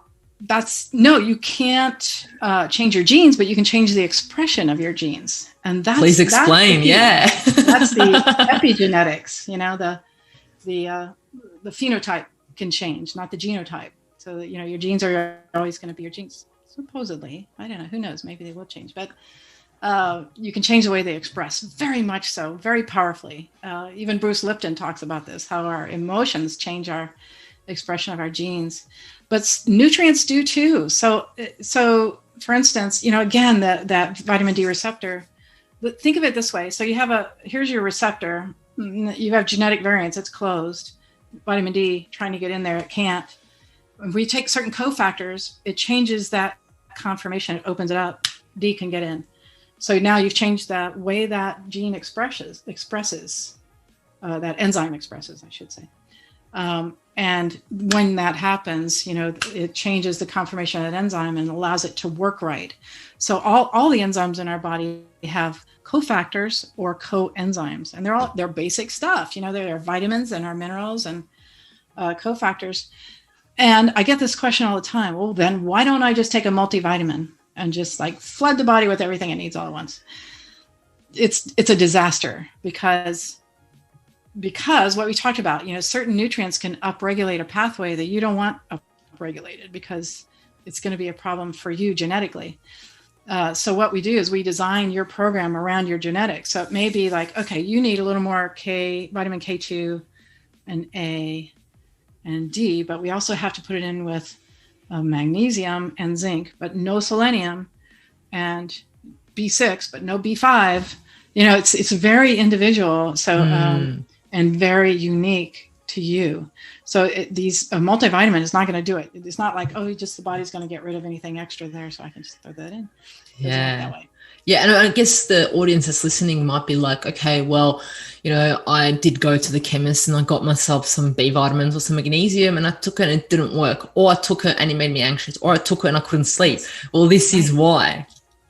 No, you can't change your genes, but you can change the expression of your genes. And please explain. That's the epigenetics. The phenotype can change, not the genotype. So that, your genes are always going to be your genes, supposedly. I don't know. Who knows? Maybe they will change. But you can change the way they express, very much so, very powerfully. Even Bruce Lipton talks about this, how our emotions change our expression of our genes. But nutrients do too. So for instance, again, that vitamin D receptor, think of it this way. So here's your receptor. You have genetic variants. It's closed. Vitamin D trying to get in there, it can't. If we take certain cofactors, it changes that conformation. It opens it up. D can get in. So now you've changed that way that gene expresses, that enzyme expresses, I should say. And when that happens, it changes the conformation of that enzyme and allows it to work right. So all the enzymes in our body have cofactors or coenzymes, and they're basic stuff. They're vitamins and our minerals and cofactors. And I get this question all the time. Well, then why don't I just take a multivitamin and just like flood the body with everything it needs all at once? It's a disaster because what we talked about, certain nutrients can upregulate a pathway that you don't want upregulated because it's going to be a problem for you genetically. So what we do is we design your program around your genetics. So it may be like, okay, you need a little more vitamin K2 and A and D, but we also have to put it in with magnesium and zinc, but no selenium, and B6, but no B5. It's very individual. So, and very unique to you. So these multivitamin is not going to do it. It's not like, the body's going to get rid of anything extra there, so I can just throw that in. That way. Yeah, and I guess the audience that's listening might be like, okay, well, I did go to the chemist and I got myself some B vitamins or some magnesium and I took it and it didn't work, or I took it and it made me anxious, or I took it and I couldn't sleep. Well, this is why.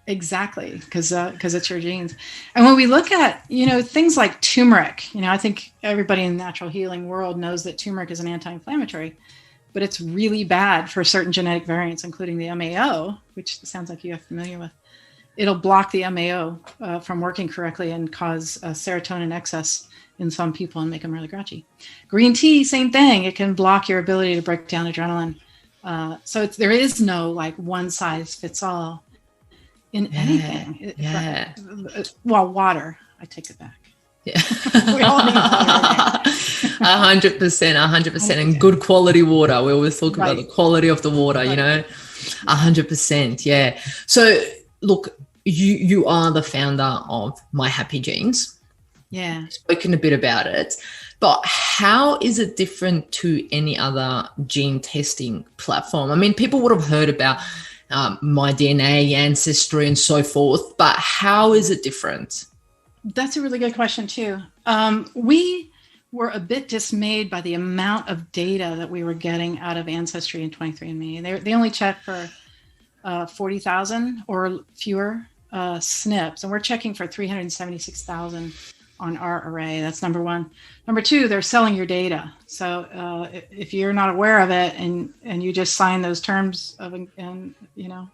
Exactly, because it's your genes. And when we look at, things like turmeric, I think everybody in the natural healing world knows that turmeric is an anti-inflammatory, but it's really bad for certain genetic variants, including the MAO, which sounds like you're familiar with. It'll block the MAO from working correctly and cause serotonin excess in some people and make them really grouchy. Green tea, same thing. It can block your ability to break down adrenaline. So there is no like one size fits all in anything. Well, water, I take it back. Yeah. We all need water. 100%, and good quality water. We always talk about the quality of the water, 100%. Yeah. So look, you are the founder of MyHappyGenes. Yeah. You've spoken a bit about it, but how is it different to any other gene testing platform? I mean, people would have heard about My DNA, Ancestry, and so forth, but how is it different? That's a really good question too. We were a bit dismayed by the amount of data that we were getting out of Ancestry and 23andMe. They only check for 40,000 or fewer SNPs, and we're checking for 376,000 on our array. That's number one. Number two, they're selling your data. So if you're not aware of it and you just sign those terms of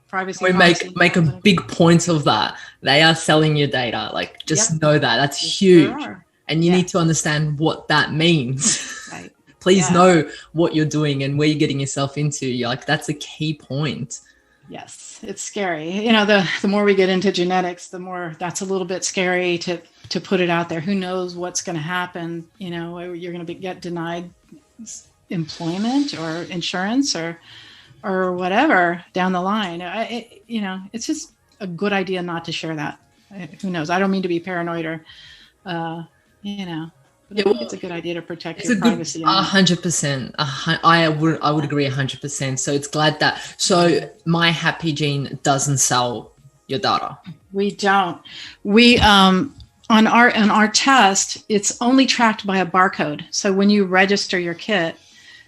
privacy, we make a big point of that. They are selling your data. Like, just know that. That's huge, and you need to understand what that means. Right. Please know what you're doing and where you're getting yourself into. You're like, that's a key point. Yes, it's scary. You know, the more we get into genetics, the more that's a little bit scary to put it out there. Who knows what's going to happen? You know, you're going to get denied employment or insurance or whatever down the line. You know, it's just a good idea not to share that. Who knows? I don't mean to be paranoid or, you know. But I think it's a good idea to protect your privacy. 100%. I would agree 100%. So it's glad that. So MyHappyGene doesn't sell your data. We don't. We on our test, it's only tracked by a barcode. So when you register your kit,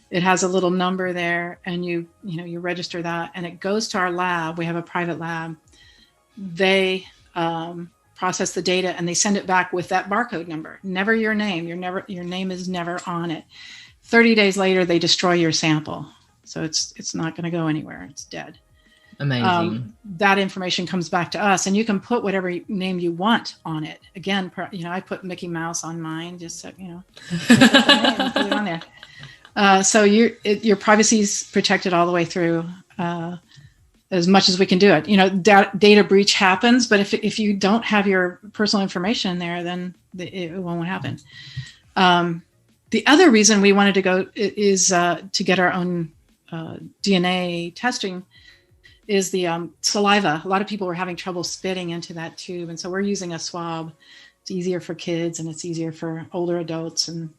it has a little number there, and you register that, and it goes to our lab. We have a private lab. They process the data and they send it back with that barcode number. Never your name. Your name is never on it. 30 days later, they destroy your sample. So it's not going to go anywhere. It's dead. Amazing. That information comes back to us, and you can put whatever name you want on it. Again, I put Mickey Mouse on mine, just so, put it on there. So your privacy is protected all the way through. As much as we can do it. Data breach happens, but if you don't have your personal information in there, then it won't happen. The other reason we wanted to go is to get our own DNA testing is the saliva. A lot of people were having trouble spitting into that tube. And so we're using a swab. It's easier for kids and it's easier for older adults. And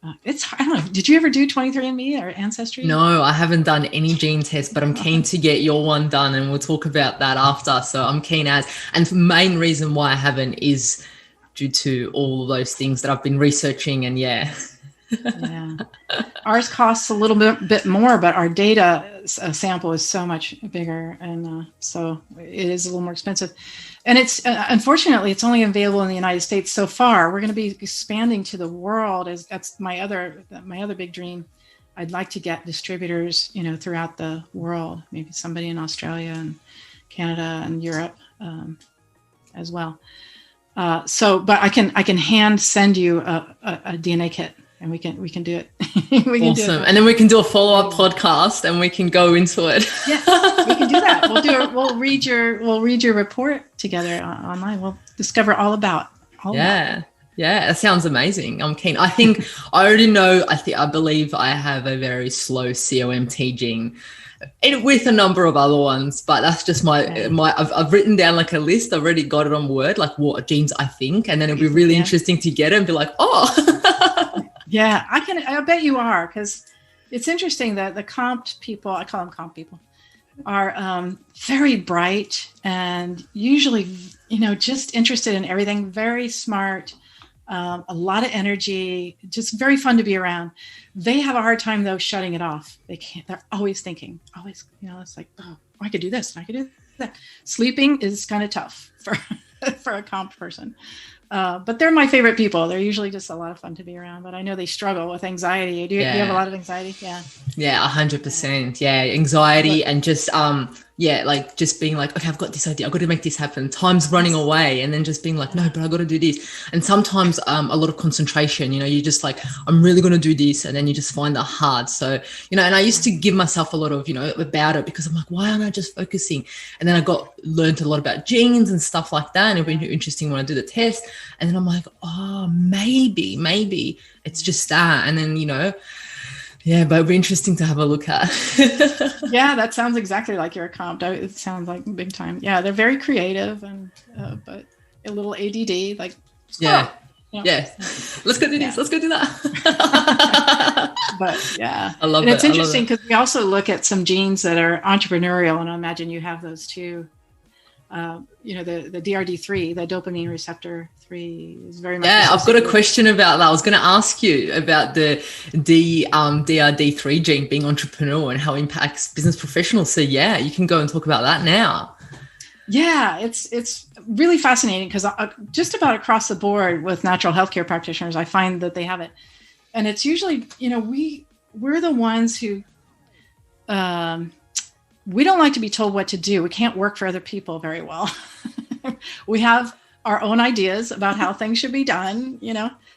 I don't know. Did you ever do 23andMe or Ancestry? No, I haven't done any gene tests, but I'm keen to get your one done, and we'll talk about that after. So I'm keen and the main reason why I haven't is due to all of those things that I've been researching, and yeah. Ours costs a little bit more, but our data sample is so much bigger, and so it is a little more expensive. And it's unfortunately it's only available in the United States so far. We're going to be expanding to the world. That's my other big dream. I'd like to get distributors, throughout the world. Maybe somebody in Australia and Canada and Europe as well. But I can hand send you a DNA kit. And we can do it. Awesome. And then we can do a follow-up podcast and we can go into it. Yes, we can do that. We'll read your report together online. We'll discover all about Yeah, that sounds amazing. I'm keen. I think I already know. I believe I have a very slow COMT gene, with a number of other ones, but that's just my. I've written down like a list. I've already got it on Word, like what genes I think, and then it'll be really interesting to get it and be like, oh. Yeah, I bet you are, because it's interesting that the COMT people, I call them COMT people, are very bright and usually, just interested in everything, very smart, a lot of energy, just very fun to be around. They have a hard time, though, shutting it off. They can't. They're always thinking, it's like, oh, I could do this and I could do that. Sleeping is kind of tough for a COMT person. But they're my favorite people. They're usually just a lot of fun to be around, but I know they struggle with anxiety. Do you have a lot of anxiety? Yeah. Yeah, 100%. Yeah. Anxiety and just, like just being like, okay, I've got this idea. I've got to make this happen. Time's running away. And then just being like, no, but I got to do this. And sometimes a lot of concentration, you're just like, I'm really going to do this. And then you just find that hard. So, and I used to give myself a lot of, about it, because I'm like, why aren't I just focusing? And then I learned a lot about genes and stuff like that. And it'll be interesting when I do the test. And then I'm like, oh, maybe it's just that. And then, but it'd be interesting to have a look at. Yeah, that sounds exactly like your COMT. It sounds like big time. Yeah, they're very creative and but a little ADD, like yeah. Let's go do this. Let's go do that. But yeah, I love it. And it's interesting because we also look at some genes that are entrepreneurial, and I imagine you have those too. The DRD3, the dopamine receptor 3 is very much. Yeah, I've got a question about that. I was going to ask you about the DRD3 gene being entrepreneurial and how it impacts business professionals. So yeah, you can go and talk about that now. Yeah, it's really fascinating because just about across the board with natural healthcare practitioners, I find that they have it, and it's usually we're the ones who. We don't like to be told what to do. We can't work for other people very well. We have our own ideas about how things should be done.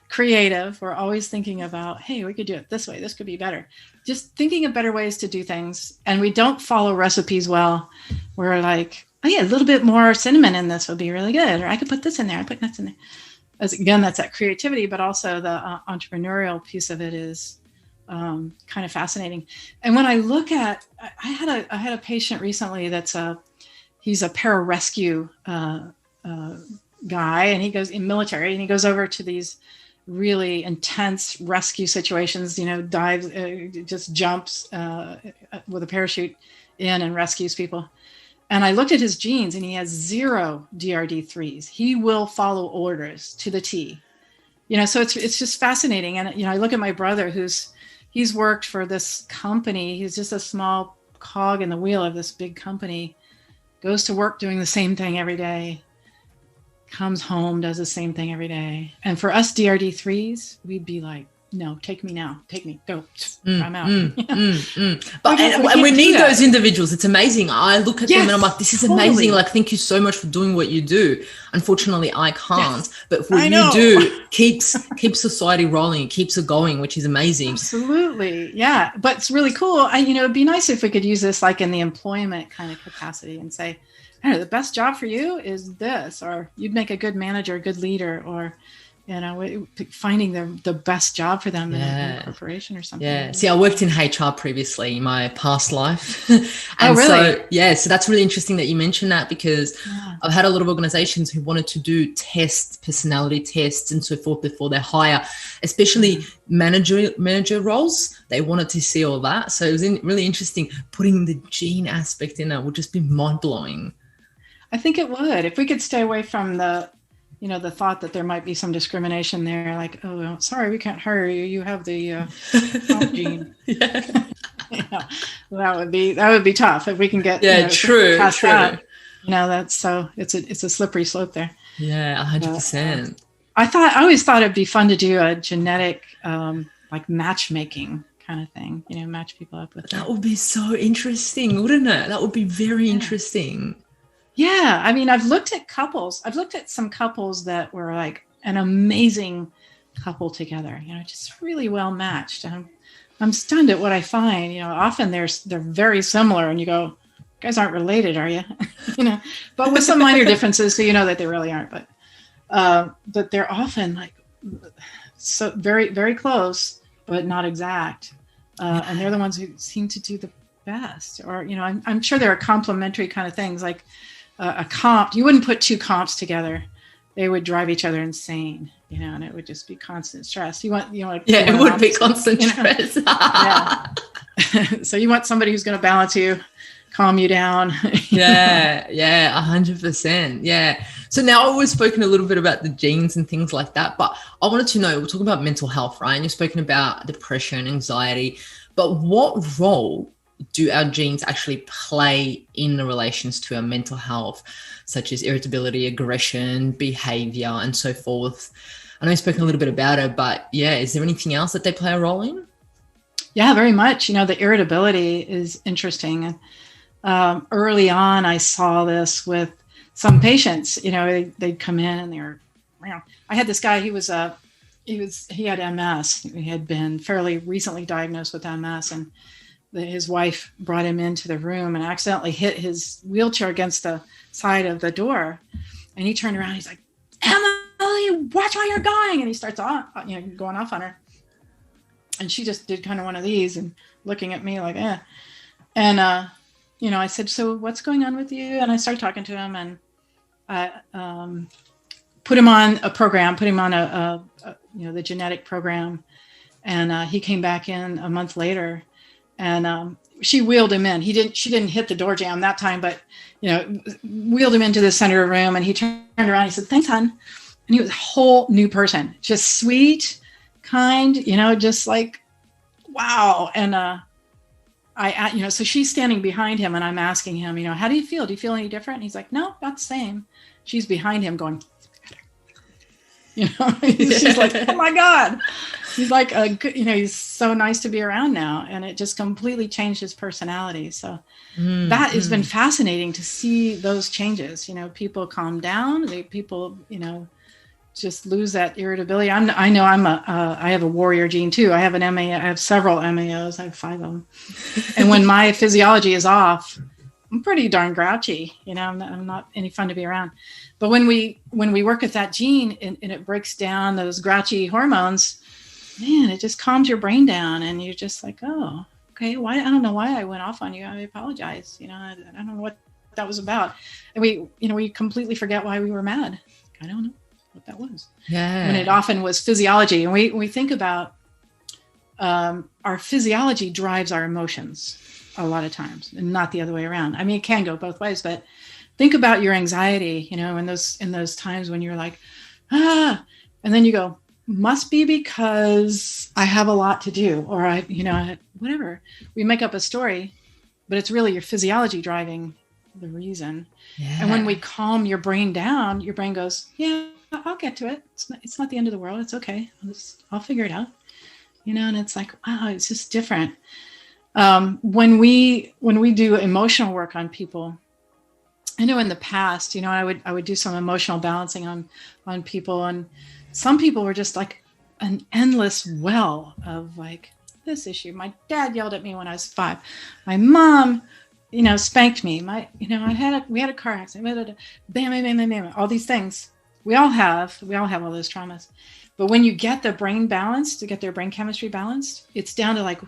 creative. We're always thinking about, hey, we could do it this way. This could be better. Just thinking of better ways to do things. And we don't follow recipes well. We're like, oh yeah, a little bit more cinnamon in this would be really good. Or I could put this in there. I put nuts in there. Again, that's that creativity, but also the entrepreneurial piece of it is kind of fascinating. And when I look at, I had a patient recently he's a pararescue guy, and he goes in military, and he goes over to these really intense rescue situations, dives, just jumps with a parachute in and rescues people. And I looked at his genes, and he has 0 DRD3s. He will follow orders to the T. So it's just fascinating. And, I look at my brother he's worked for this company. He's just a small cog in the wheel of this big company, goes to work doing the same thing every day, comes home, does the same thing every day. And for us DRD3s, we'd be like, no, take me now. Take me. Go. I'm out. But and we need those individuals. It's amazing. I look at them and I'm like, this is amazing. Like, thank you so much for doing what you do. Unfortunately, I can't. But what you do keeps society rolling. It keeps it going, which is amazing. Absolutely. Yeah. But it's really cool. It'd be nice if we could use this like in the employment kind of capacity and say, the best job for you is this, or you'd make a good manager, a good leader, or finding the best job for them in a corporation or something. Yeah. See, I worked in HR previously in my past life. And really? So that's really interesting that you mentioned that, because I've had a lot of organizations who wanted to do personality tests and so forth before they hire, especially manager roles. They wanted to see all that. So it was really interesting. Putting the gene aspect in there would just be mind blowing. I think it would, if we could stay away from the thought that there might be some discrimination there, like, oh, well, sorry, we can't hire you. You have the COMT gene. Well, that would be tough if we can get true. that. That's so it's a slippery slope there. Yeah, 100%. I always thought it'd be fun to do a genetic like matchmaking kind of thing. Match people up with that. Would be so interesting, wouldn't it? That would be very interesting. Yeah. I mean, I've looked at some couples that were like an amazing couple together, just really well matched. And I'm stunned at what I find. Often they're very similar, and you go, you guys aren't related, are you? But with some minor differences, so that they really aren't. But they're often like so very, very close, but not exact. And they're the ones who seem to do the best. Or, I'm sure there are complementary kind of things like a COMT. You wouldn't put 2 COMTs together. They would drive each other insane, and it would just be constant stress. It would be constant stress. Yeah. So you want somebody who's going to balance you, calm you down. Yeah, 100%. Yeah. So now we've spoken a little bit about the genes and things like that, but I wanted to know, we're talking about mental health, right? And you've spoken about depression, anxiety, but what role do our genes actually play in the relations to our mental health, such as irritability, aggression, behavior, and so forth? I know you've spoken a little bit about it, but is there anything else that they play a role in? Yeah, very much. The irritability is interesting. Early on, I saw this with some patients. They'd come in and they were, I had this guy, he had MS. He had been fairly recently diagnosed with MS, and his wife brought him into the room and accidentally hit his wheelchair against the side of the door. And he turned around. He's like, Emily, watch where you're going. And he starts going off on her. And she just did kind of one of these and looking at me like, eh. And, I said, so what's going on with you? And I started talking to him, and I put him on a program, put him on the genetic program. And he came back in a month later. And she wheeled him in. She didn't hit the door jamb that time, but, wheeled him into the center of the room, and he turned around. He said, thanks, hon. And he was a whole new person, just sweet, kind, just like, wow. And so she's standing behind him, and I'm asking him, how do you feel? Do you feel any different? And he's like, no, not the same. She's behind him going, she's like, oh my God. He's like, he's so nice to be around now. And it just completely changed his personality. So that has been fascinating to see those changes. People calm down. People, just lose that irritability. I know I have a warrior gene too. I have an MA. I have several MAOs. I have 5 of them. And when my physiology is off, I'm pretty darn grouchy. I'm not any fun to be around. But when we work with that gene and it breaks down those grouchy hormones, man, it just calms your brain down, and you're just like, oh, okay. Why? I don't know why I went off on you. I apologize. I don't know what that was about. And we completely forget why we were mad. I don't know what that was. Yeah. When it often was physiology. And we think about our physiology drives our emotions a lot of times, and not the other way around. I mean, it can go both ways, but think about your anxiety, in those times when you're like, and then you go, must be because I have a lot to do, or whatever. We make up a story, but it's really your physiology driving the reason. Yeah. And when we calm your brain down, your brain goes, yeah, I'll get to it. It's not the end of the world. It's okay. I'll figure it out. And it's like, wow, it's just different. When we do emotional work on people, I know in the past, I would do some emotional balancing on people, and some people were just like an endless well of like this issue. My dad yelled at me when I was 5. My mom, spanked me. We had a car accident. Bam, bam, bam, bam, bam. All these things. We all have all those traumas. But when you get the brain balanced, to get their brain chemistry balanced, it's down to like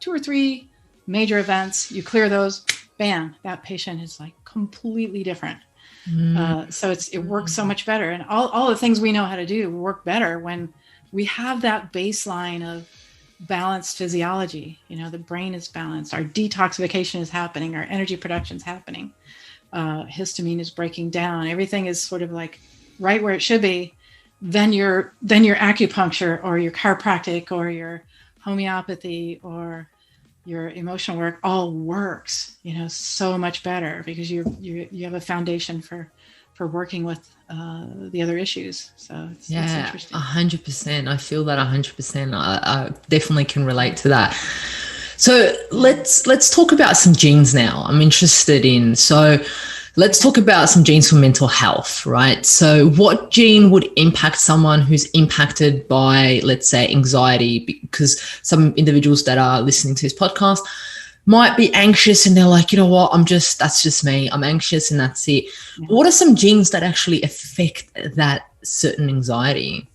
2 or 3 major events. You clear those, bam, that patient is like completely different. So it works so much better. And all the things we know how to do work better when we have that baseline of balanced physiology. The brain is balanced. Our detoxification is happening. Our energy production is happening. Histamine is breaking down. Everything is sort of like right where it should be. Then your acupuncture or your chiropractic or your homeopathy or your emotional work all works, so much better, because you have a foundation for working with the other issues. So it's interesting. 100%. I feel that 100%. I definitely can relate to that. So let's talk about some genes now. I'm interested in. So let's talk about some genes for mental health, right? So what gene would impact someone who's impacted by, let's say, anxiety? Because some individuals that are listening to this podcast might be anxious and they're like, you know what, that's just me. I'm anxious and that's it. Yeah. What are some genes that actually affect that certain anxiety?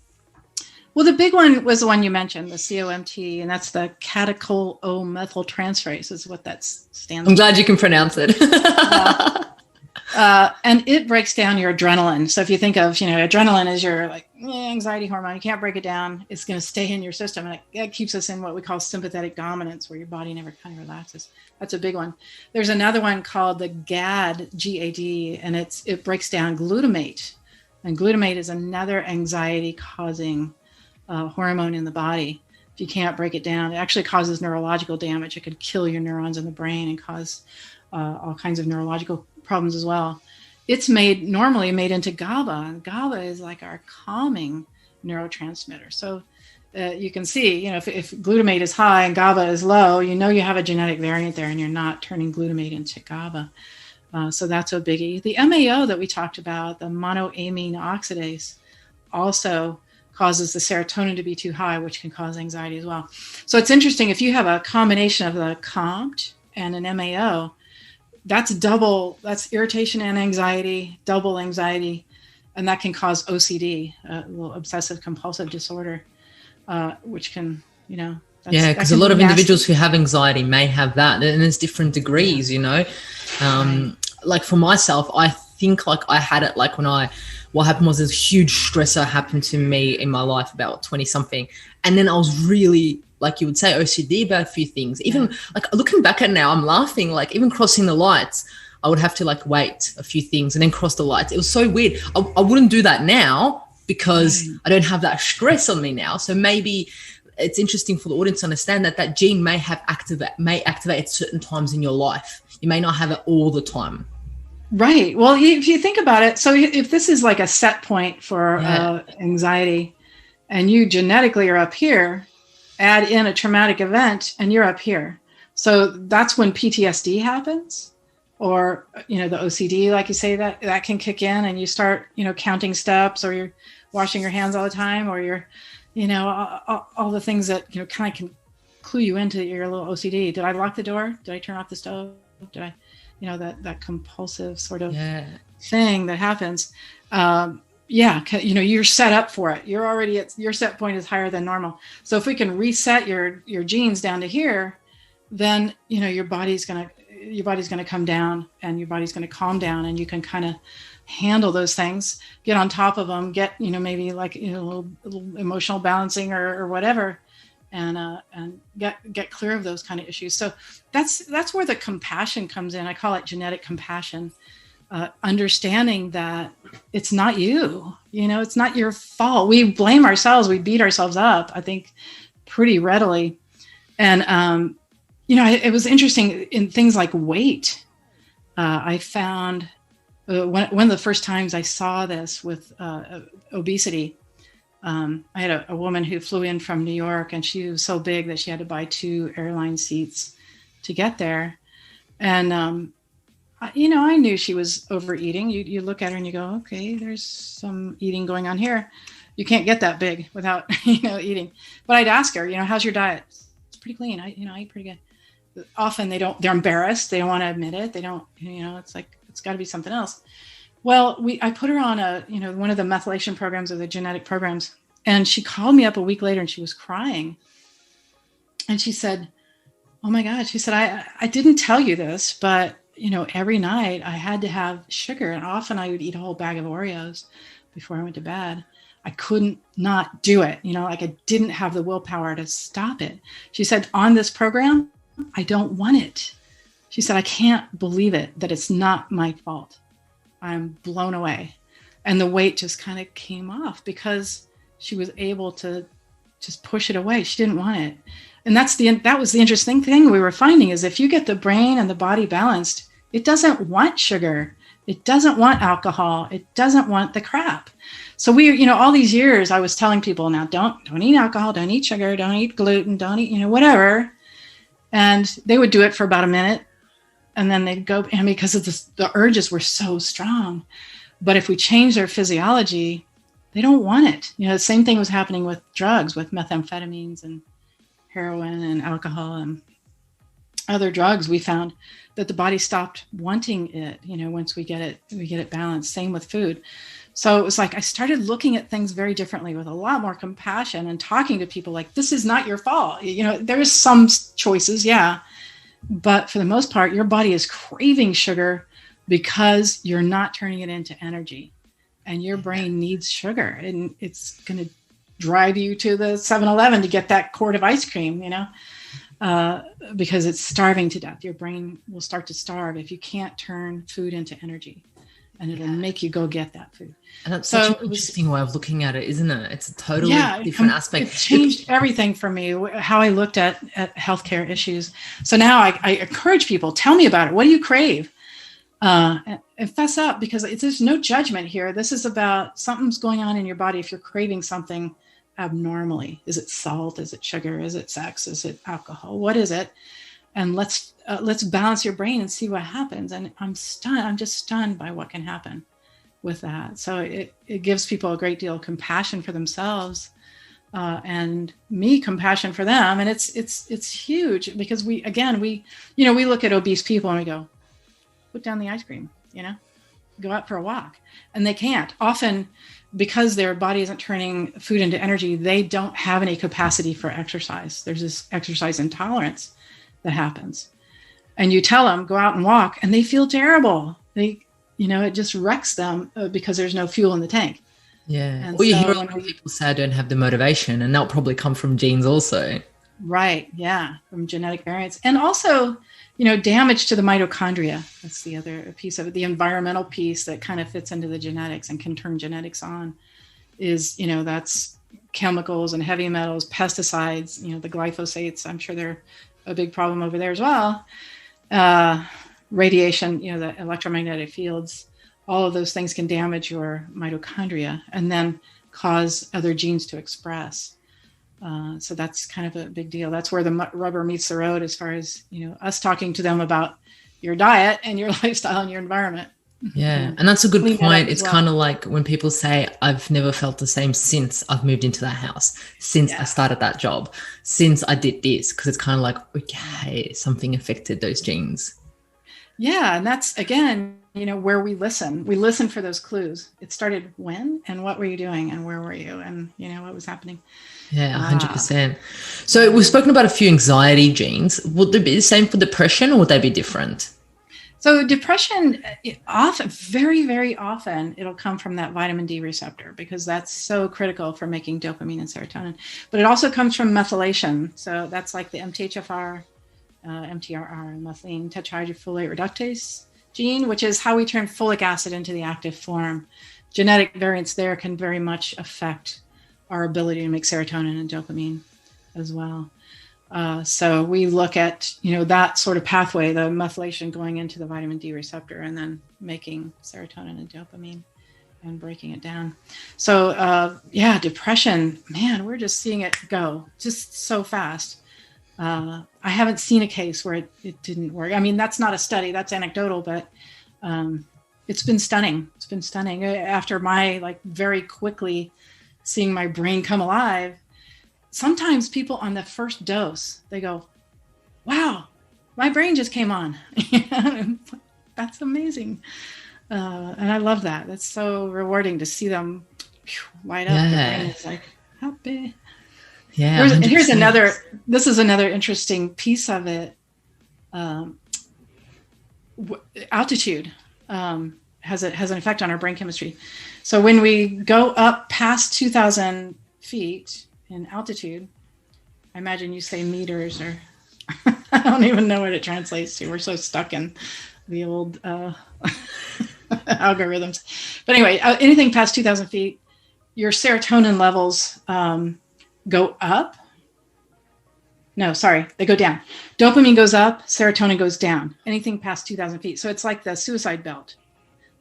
Well, the big one was the one you mentioned, the COMT, and that's the catechol-O-methyltransferase is what that stands for. I'm glad you can pronounce it. And it breaks down your adrenaline. So if you think of, adrenaline is your anxiety hormone, you can't break it down. It's going to stay in your system. And it keeps us in what we call sympathetic dominance, where your body never kind of relaxes. That's a big one. There's another one called the GAD, G-A-D, and it breaks down glutamate. And glutamate is another anxiety causing hormone in the body. If you can't break it down, it actually causes neurological damage. It could kill your neurons in the brain and cause all kinds of neurological problems as well. It's normally made into GABA, and GABA is like our calming neurotransmitter. So you can see, if glutamate is high and GABA is low, you have a genetic variant there, and you're not turning glutamate into GABA. So that's a biggie. The MAO that we talked about, the monoamine oxidase, also causes the serotonin to be too high, which can cause anxiety as well. So it's interesting, if you have a combination of the COMT and an MAO, that's irritation and anxiety, double anxiety, and that can cause OCD, a little obsessive compulsive disorder, which can, because a lot of individuals who have anxiety may have that, and there's different degrees, Like for myself, I think like I had it like what happened was this huge stressor happened to me in my life about 20 something. And then I was really, like you would say, OCD about a few things. Even like looking back at it now, I'm laughing, like even crossing the lights, I would have to like wait a few things and then cross the lights. It was so weird. I wouldn't do that now because I don't have that stress on me now. So maybe it's interesting for the audience to understand that gene may activate at certain times in your life. You may not have it all the time. Right. Well, if you think about it, so if this is like a set point for anxiety, and you genetically are up here, add in a traumatic event and you're up here. So that's when PTSD happens, or, the OCD, like you say, that can kick in and you start, counting steps, or you're washing your hands all the time, or you're, all the things that, kind of can clue you into your little OCD. Did I lock the door? Did I turn off the stove? Did I, that compulsive sort of thing that happens. You're set up for it. You're already your set point is higher than normal. So if we can reset your genes down to here, then, your body's going to come down, and your body's going to calm down, and you can kind of handle those things, get on top of them, get, maybe like, a little emotional balancing or whatever, and get clear of those kind of issues. So that's where the compassion comes in. I call it genetic compassion. Understanding that it's not you, it's not your fault. We blame ourselves. We beat ourselves up, I think, pretty readily. And, it was interesting in things like weight. I found one of the first times I saw this with obesity. I had a woman who flew in from New York, and she was so big that she had to buy 2 airline seats to get there. And, I knew she was overeating. You look at her and you go, okay, there's some eating going on here. You can't get that big without, eating. But I'd ask her, how's your diet? It's pretty clean. I eat pretty good. Often they're embarrassed. They don't want to admit it. They don't, it's like, it's got to be something else. Well, I put her on one of the methylation programs or the genetic programs. And she called me up a week later and she was crying. And she said, oh my God, she said, I didn't tell you this, but every night I had to have sugar, and often I would eat a whole bag of Oreos before I went to bed. I couldn't not do it. Like I didn't have the willpower to stop it. She said, on this program, I don't want it. She said, I can't believe it, that it's not my fault. I'm blown away. And the weight just kind of came off because she was able to just push it away. She didn't want it. And that was the interesting thing we were finding, is if you get the brain and the body balanced, it doesn't want sugar. It doesn't want alcohol. It doesn't want the crap. So all these years I was telling people, now don't eat alcohol, don't eat sugar, don't eat gluten, don't eat, whatever. And they would do it for about a minute, and then they'd go, and because of the urges were so strong. But if we change their physiology, they don't want it. The same thing was happening with drugs, with methamphetamines and heroin and alcohol and other drugs. We found that the body stopped wanting it, once we get it balanced. Same with food. So it was like I started looking at things very differently, with a lot more compassion, and talking to people like, this is not your fault. There's some choices, yeah, but for the most part, your body is craving sugar because you're not turning it into energy, and your brain needs sugar, and it's going to drive you to the 7-Eleven to get that quart of ice cream, because it's starving to death. Your brain will start to starve if you can't turn food into energy, and it'll make you go get that food. And that's such an interesting way of looking at it, isn't it? It's a totally different aspect. It changed everything for me, how I looked at healthcare issues. So now I encourage people, tell me about it. What do you crave? And fess up, because there's no judgment here. This is about something's going on in your body. If you're craving something abnormally, is it salt? Is it sugar? Is it sex? Is it alcohol? What is it? And let's balance your brain and see what happens. And I'm just stunned by what can happen with that. So it gives people a great deal of compassion for themselves, and me compassion for them. And it's huge, because we look at obese people and we go, put down the ice cream, go out for a walk, and they can't. Often, because their body isn't turning food into energy, they don't have any capacity for exercise. There's this exercise intolerance that happens. And you tell them, go out and walk, and they feel terrible. It just wrecks them because there's no fuel in the tank. Yeah. And you hear a lot of people say I don't have the motivation, and that'll probably come from genes also. Right. Yeah. From genetic variants. And also, damage to the mitochondria. That's the other piece of it. The environmental piece that kind of fits into the genetics and can turn genetics on is, that's chemicals and heavy metals, pesticides, the glyphosates. I'm sure they're a big problem over there as well. Radiation, the electromagnetic fields, all of those things can damage your mitochondria and then cause other genes to express. So that's kind of a big deal. That's where the rubber meets the road, as far as, us talking to them about your diet and your lifestyle and your environment. Yeah. And that's a good Clean that point. up as It's well. kind of like when people say, I've never felt the same since I've moved into that house, since I started that job, since I did this, because it's kind of like, okay, something affected those genes. Yeah, and that's again, where we listen for those clues. It started when, and what were you doing, and where were you, and what was happening. Yeah, 100%. So we've spoken about a few anxiety genes. Would they be the same for depression, or would they be different? So depression, often, very, very often, it'll come from that vitamin D receptor, because that's so critical for making dopamine and serotonin. But it also comes from methylation. So that's like the MTHFR, MTRR, methylene tetrahydrofolate reductase gene, which is how we turn folic acid into the active form. Genetic variants there can very much affect our ability to make serotonin and dopamine as well. So we look at, that sort of pathway, the methylation going into the vitamin D receptor and then making serotonin and dopamine and breaking it down. So depression, man, we're just seeing it go just so fast. I haven't seen a case where it didn't work. I mean, that's not a study, that's anecdotal, but it's been stunning. It's been stunning. After my very quickly seeing my brain come alive, sometimes people on the first dose, they go, wow, my brain just came on. That's amazing. And I love that. That's so rewarding to see them light up. Their brain is like happy. Yeah. This is another interesting piece of it. Altitude has an effect on our brain chemistry. So when we go up past 2,000 feet in altitude, I imagine you say meters, or I don't even know what it translates to. We're so stuck in the old algorithms. But anyway, anything past 2,000 feet, your serotonin levels go up. No, sorry, they go down. Dopamine goes up, serotonin goes down. Anything past 2,000 feet. So it's like the suicide belt.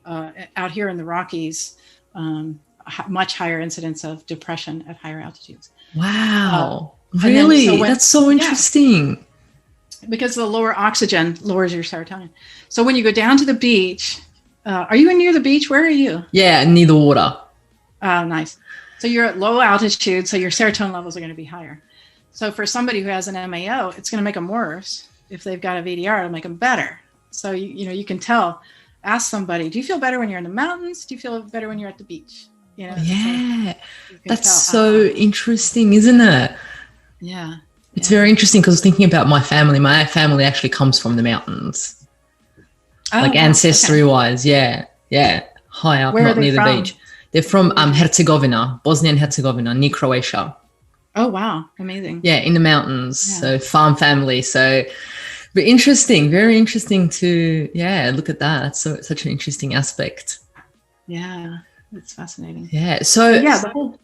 Out here in the Rockies, much higher incidence of depression at higher altitudes. Wow. Really? That's so interesting. Yeah, because the lower oxygen lowers your serotonin. So when you go down to the beach, are you near the beach? Where are you? Yeah, near the water. Oh, nice. So you're at low altitude, so your serotonin levels are going to be higher. So for somebody who has an MAO, it's going to make them worse. If they've got a VDR, it'll make them better. So you can tell. Ask somebody, do you feel better when you're in the mountains? Do you feel better when you're at the beach? Yeah, that's so interesting, isn't it? Yeah. It's very interesting, because I was thinking about my family. My family actually comes from the mountains, ancestry-wise. Yeah, high up, not near the beach. They're from Herzegovina, Bosnia and Herzegovina, near Croatia. Oh, wow. Amazing. Yeah, in the mountains. Yeah. So farm family. So but interesting, very interesting to, look at that. That's such an interesting aspect. Yeah, it's fascinating. Yeah. So the whole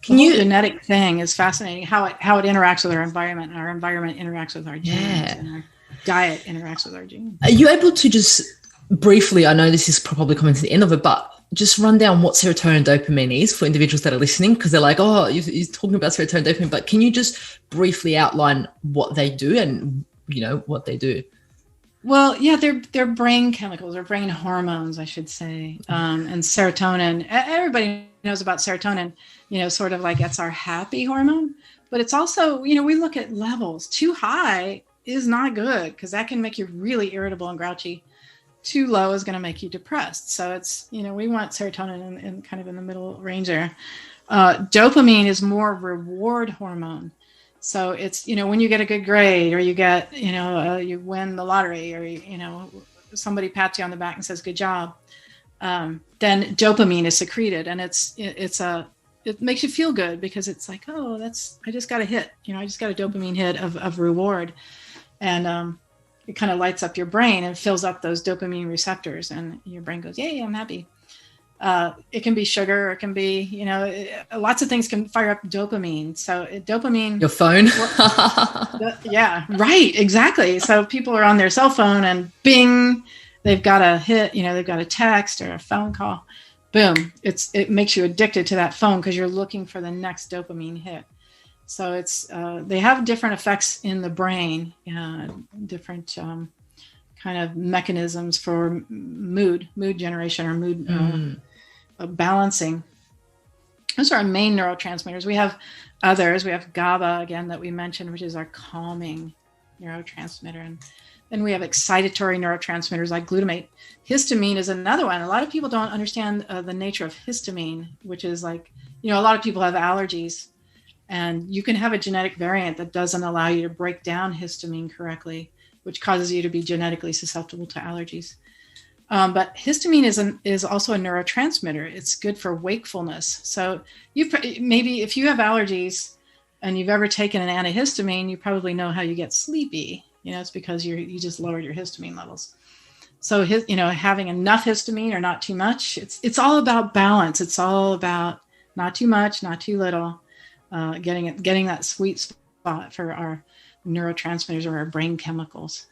genetic thing is fascinating, how it interacts with our environment, and our environment interacts with our genes, and our diet interacts with our genes. Are you able to just briefly, I know this is probably coming to the end of it, but just run down what serotonin and dopamine is for individuals that are listening, because they're like, oh, you're talking about serotonin and dopamine, but can you just briefly outline what they do and what they do? Well, yeah, they're brain chemicals, or brain hormones, I should say. And serotonin, everybody knows about serotonin, sort of like it's our happy hormone, but it's also, we look at levels. Too high is not good, because that can make you really irritable and grouchy. Too low is going to make you depressed. So it's, we want serotonin in kind of in the middle range there. Dopamine is more reward hormone. So it's, when you get a good grade, or you get, you win the lottery, or, somebody pats you on the back and says, good job. Then dopamine is secreted, and it makes you feel good, because it's like, oh, I just got a hit, I just got a dopamine hit of reward. And it kind of lights up your brain and fills up those dopamine receptors, and your brain goes, yay, I'm happy. It can be sugar, or it can be, lots of things can fire up dopamine. So dopamine. Your phone. Yeah, right. Exactly. So people are on their cell phone, and bing, they've got a hit, they've got a text or a phone call. Boom. It makes you addicted to that phone, because you're looking for the next dopamine hit. So it's, they have different effects in the brain, different kind of mechanisms for mood generation or mood balancing. Those are our main neurotransmitters. We have others. We have GABA, again, that we mentioned, which is our calming neurotransmitter. And then we have excitatory neurotransmitters like glutamate. Histamine is another one. A lot of people don't understand the nature of histamine, which is like, a lot of people have allergies, and you can have a genetic variant that doesn't allow you to break down histamine correctly, which causes you to be genetically susceptible to allergies. But histamine is also a neurotransmitter. It's good for wakefulness. So maybe if you have allergies and you've ever taken an antihistamine, you probably know how you get sleepy. It's because you just lowered your histamine levels. So having enough histamine or not too much, it's all about balance. It's all about not too much, not too little, getting that sweet spot for our neurotransmitters or our brain chemicals,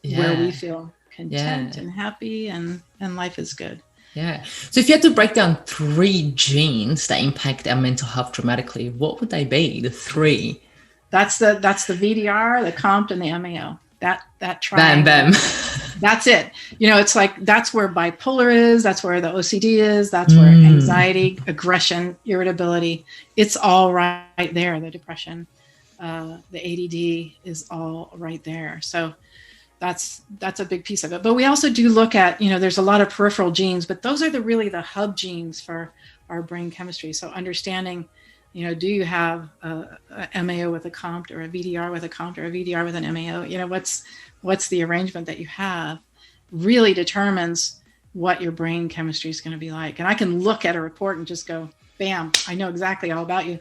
where we feel content and happy and life is good. Yeah. So if you had to break down 3 genes that impact our mental health dramatically, what would they be? The 3? That's the VDR, the COMT, and the MAO. That triangle. Bam, bam. That's it. It's like, that's where bipolar is. That's where the OCD is. That's where anxiety, aggression, irritability. It's all right there. The depression, the ADD is all right there. So that's a big piece of it. But we also do look at, there's a lot of peripheral genes, but those are really the hub genes for our brain chemistry. So understanding, do you have a MAO with a COMT or a VDR with a COMT or a VDR with an MAO? What's the arrangement that you have really determines what your brain chemistry is going to be like. And I can look at a report and just go, bam, I know exactly all about you.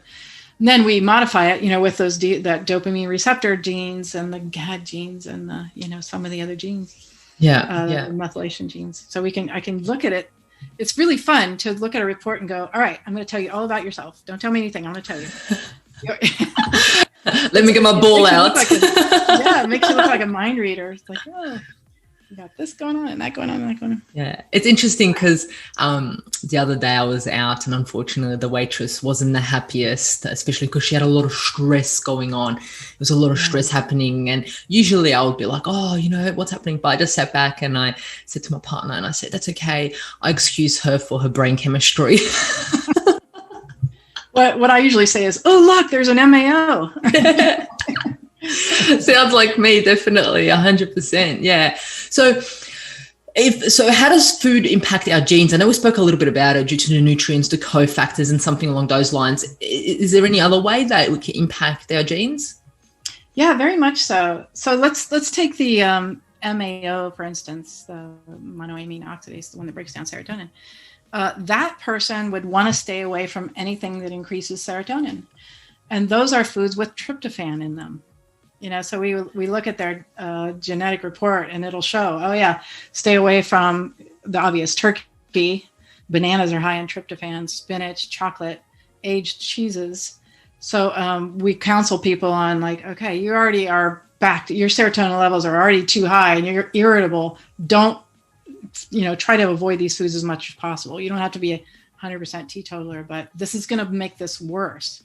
And then we modify it, with those that dopamine receptor genes and the GAD genes and the, some of the other genes. The methylation genes. So I can look at it. It's really fun to look at a report and go, all right, I'm going to tell you all about yourself. Don't tell me anything. I'm going to tell you. Let me get my ball out. It makes you look like a mind reader. It's like, oh, you got this going on and that going on and that going on. Yeah, it's interesting because the other day I was out and unfortunately the waitress wasn't the happiest, especially because she had a lot of stress going on. There was a lot of stress happening, and usually I would be like, oh, what's happening? But I just sat back and I said to my partner and I said, that's okay. I excuse her for her brain chemistry. What I usually say is, oh, look, there's an MAO. Sounds like me, definitely, 100%. Yeah. So how does food impact our genes? I know we spoke a little bit about it due to the nutrients, the cofactors, and something along those lines. Is there any other way that we can impact our genes? Yeah, very much so. So let's take the MAO, for instance, the monoamine oxidase, the one that breaks down serotonin. That person would want to stay away from anything that increases serotonin. And those are foods with tryptophan in them. So we look at their genetic report and it'll show, oh yeah, stay away from the obvious turkey. Bananas are high in tryptophan, spinach, chocolate, aged cheeses. So we counsel people on like, okay, you already are back to your serotonin levels are already too high and you're irritable. Don't, try to avoid these foods as much as possible. You don't have to be 100% teetotaler, but this is going to make this worse.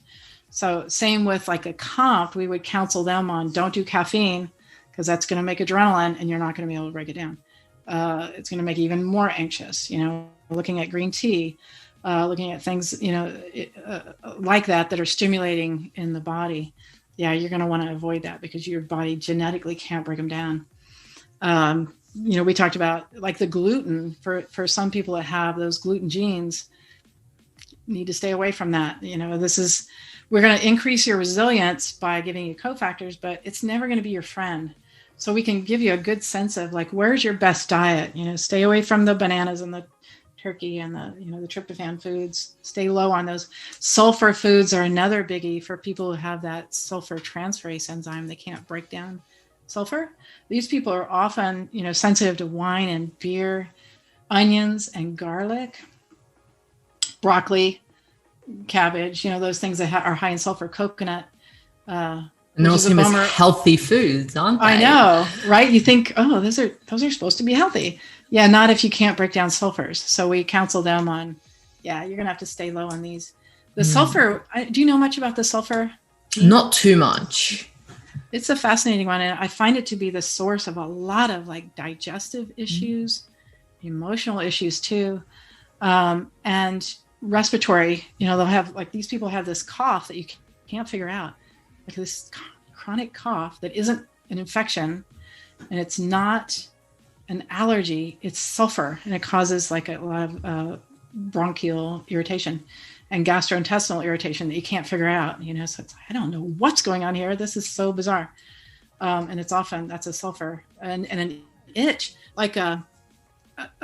So same with like a COMT, we would counsel them on don't do caffeine because that's going to make adrenaline and you're not going to be able to break it down. It's going to make you even more anxious, looking at green tea, looking at things, like that are stimulating in the body. Yeah, you're going to want to avoid that because your body genetically can't break them down. We talked about like the gluten for some people that have those gluten genes need to stay away from that. We're going to increase your resilience by giving you cofactors, but it's never going to be your friend. So we can give you a good sense of like, where's your best diet? Stay away from the bananas and the turkey and the tryptophan foods. Stay low on those. Sulfur foods are another biggie for people who have that sulfur transferase enzyme. They can't break down sulfur. These people are often, sensitive to wine and beer, onions and garlic, broccoli, cabbage, those things that are high in sulfur, coconut. And they're also healthy foods, aren't they? I know, right? You think, oh, those are supposed to be healthy. Yeah, not if you can't break down sulfurs. So we counsel them on, you're going to have to stay low on these. The sulfur, do you know much about the sulfur? Not too much. It's a fascinating one. And I find it to be the source of a lot of like digestive issues, emotional issues too. And respiratory, they'll have like, these people have this cough that you can't figure out, like this chronic cough that isn't an infection and it's not an allergy, it's sulfur, and it causes like a lot of bronchial irritation and gastrointestinal irritation that you can't figure out, so it's, I don't know what's going on here. This is so bizarre. And it's often, that's a sulfur and an itch, like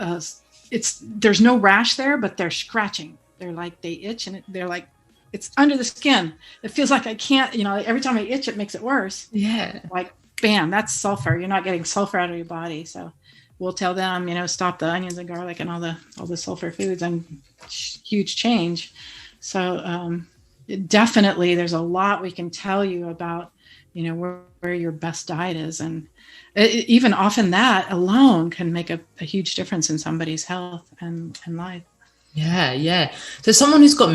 there's no rash there, but they're scratching. They're like, they itch and they're like, it's under the skin. It feels like I can't, every time I itch, it makes it worse. Yeah. Like, bam, that's sulfur. You're not getting sulfur out of your body. So we'll tell them, stop the onions and garlic and all the sulfur foods, and huge change. So definitely there's a lot we can tell you about, where your best diet is. And even often that alone can make a huge difference in somebody's health and life. Yeah. So someone who's got to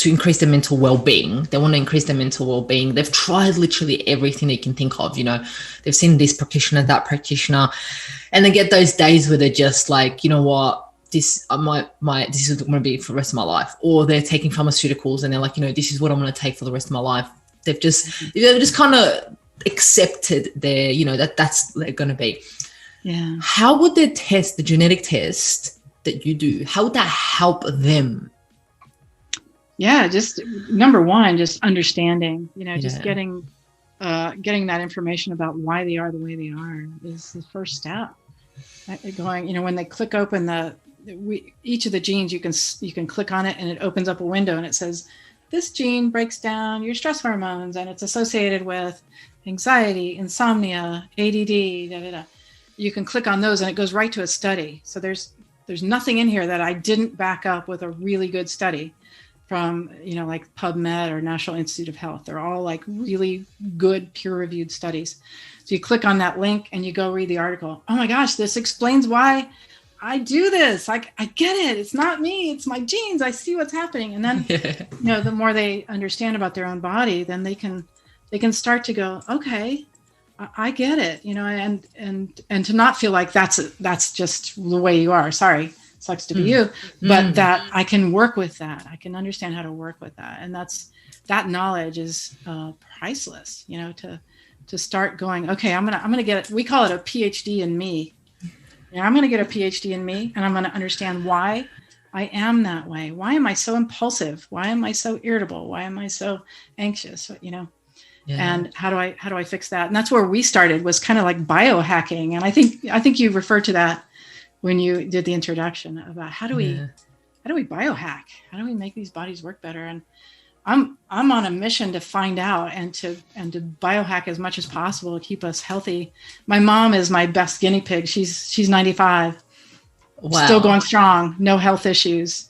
increase their mental well-being, they want to increase their mental well-being. They've tried literally everything they can think of. They've seen this practitioner, that practitioner, and they get those days where they're just like, you know what, this this is going to be for the rest of my life. Or they're taking pharmaceuticals and they're like, this is what I'm going to take for the rest of my life. They've just kind of accepted their, that's they're going to be. Yeah. How would the genetic test that you do, how would that help them? Yeah, just number one, just understanding, just getting that information about why they are the way they are is the first step. Going, when they click open each of the genes, you can click on it and it opens up a window and it says, this gene breaks down your stress hormones and it's associated with anxiety, insomnia, ADD, da da da. You can click on those and it goes right to a study. So there's nothing in here that I didn't back up with a really good study from, like PubMed or National Institute of Health. They're all like really good peer-reviewed studies. So you click on that link and you go read the article. Oh my gosh, this explains why I do this. I get it. It's not me. It's my genes. I see what's happening. And then, the more they understand about their own body, then they can start to go, okay, I get it, and to not feel like that's just the way you are. Sorry, sucks to be you, but that I can work with that. I can understand how to work with that. And that knowledge is priceless, to start going, okay, I'm going to get it. We call it a PhD in me. I'm going to get a PhD in me, and I'm going to understand why I am that way. Why am I so impulsive? Why am I so irritable? Why am I so anxious? Yeah. And how do I fix that? And that's where we started, was kind of like biohacking. And I think you referred to that when you did the introduction about how do we biohack? How do we make these bodies work better? And I'm on a mission to find out and to biohack as much as possible to keep us healthy. My mom is my best guinea pig. She's 95. Wow. Still going strong, no health issues,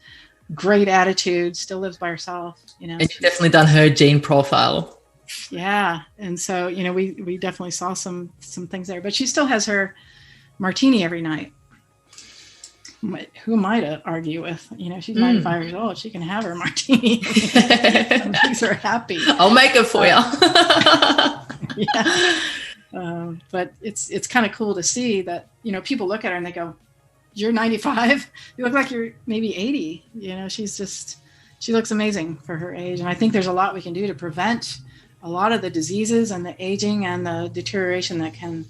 great attitude, still lives by herself. And you've definitely done her gene profile. Yeah. And so, we definitely saw some things there, but she still has her martini every night. Who am I to argue with? She's 95 years old. She can have her martini. Makes her happy. I'll make it for you. Yeah. But it's kind of cool to see that, people look at her and they go, you're 95. You look like you're maybe 80. She looks amazing for her age. And I think there's a lot we can do to prevent a lot of the diseases and the aging and the deterioration that can,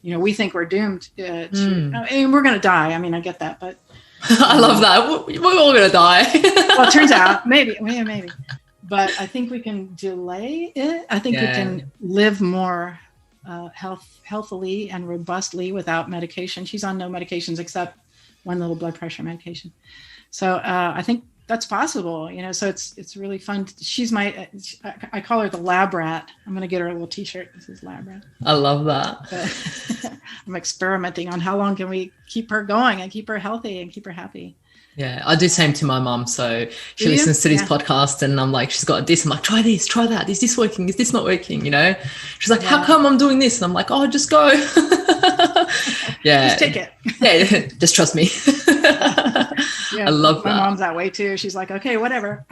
we think we're doomed to, and we're going to die. I mean, I get that, but I love that. We're all going to die. Well, it turns out maybe, but I think we can delay it. I think we can live more healthily and robustly without medication. She's on no medications except one little blood pressure medication. So I think that's possible, so it's really fun. She's I call her the lab rat. I'm going to get her a little t-shirt. This is lab rat. I love that. But I'm experimenting on how long can we keep her going and keep her healthy and keep her happy. Yeah, I do the same to my mom. So she listens to this podcast and I'm like, she's got this. I'm like, try this, try that. Is this working? Is this not working? She's like, how come I'm doing this? And I'm like, oh, just go. Just take it. Yeah, just trust me. Yeah, I love that. My mom's that way too. She's like, okay, whatever.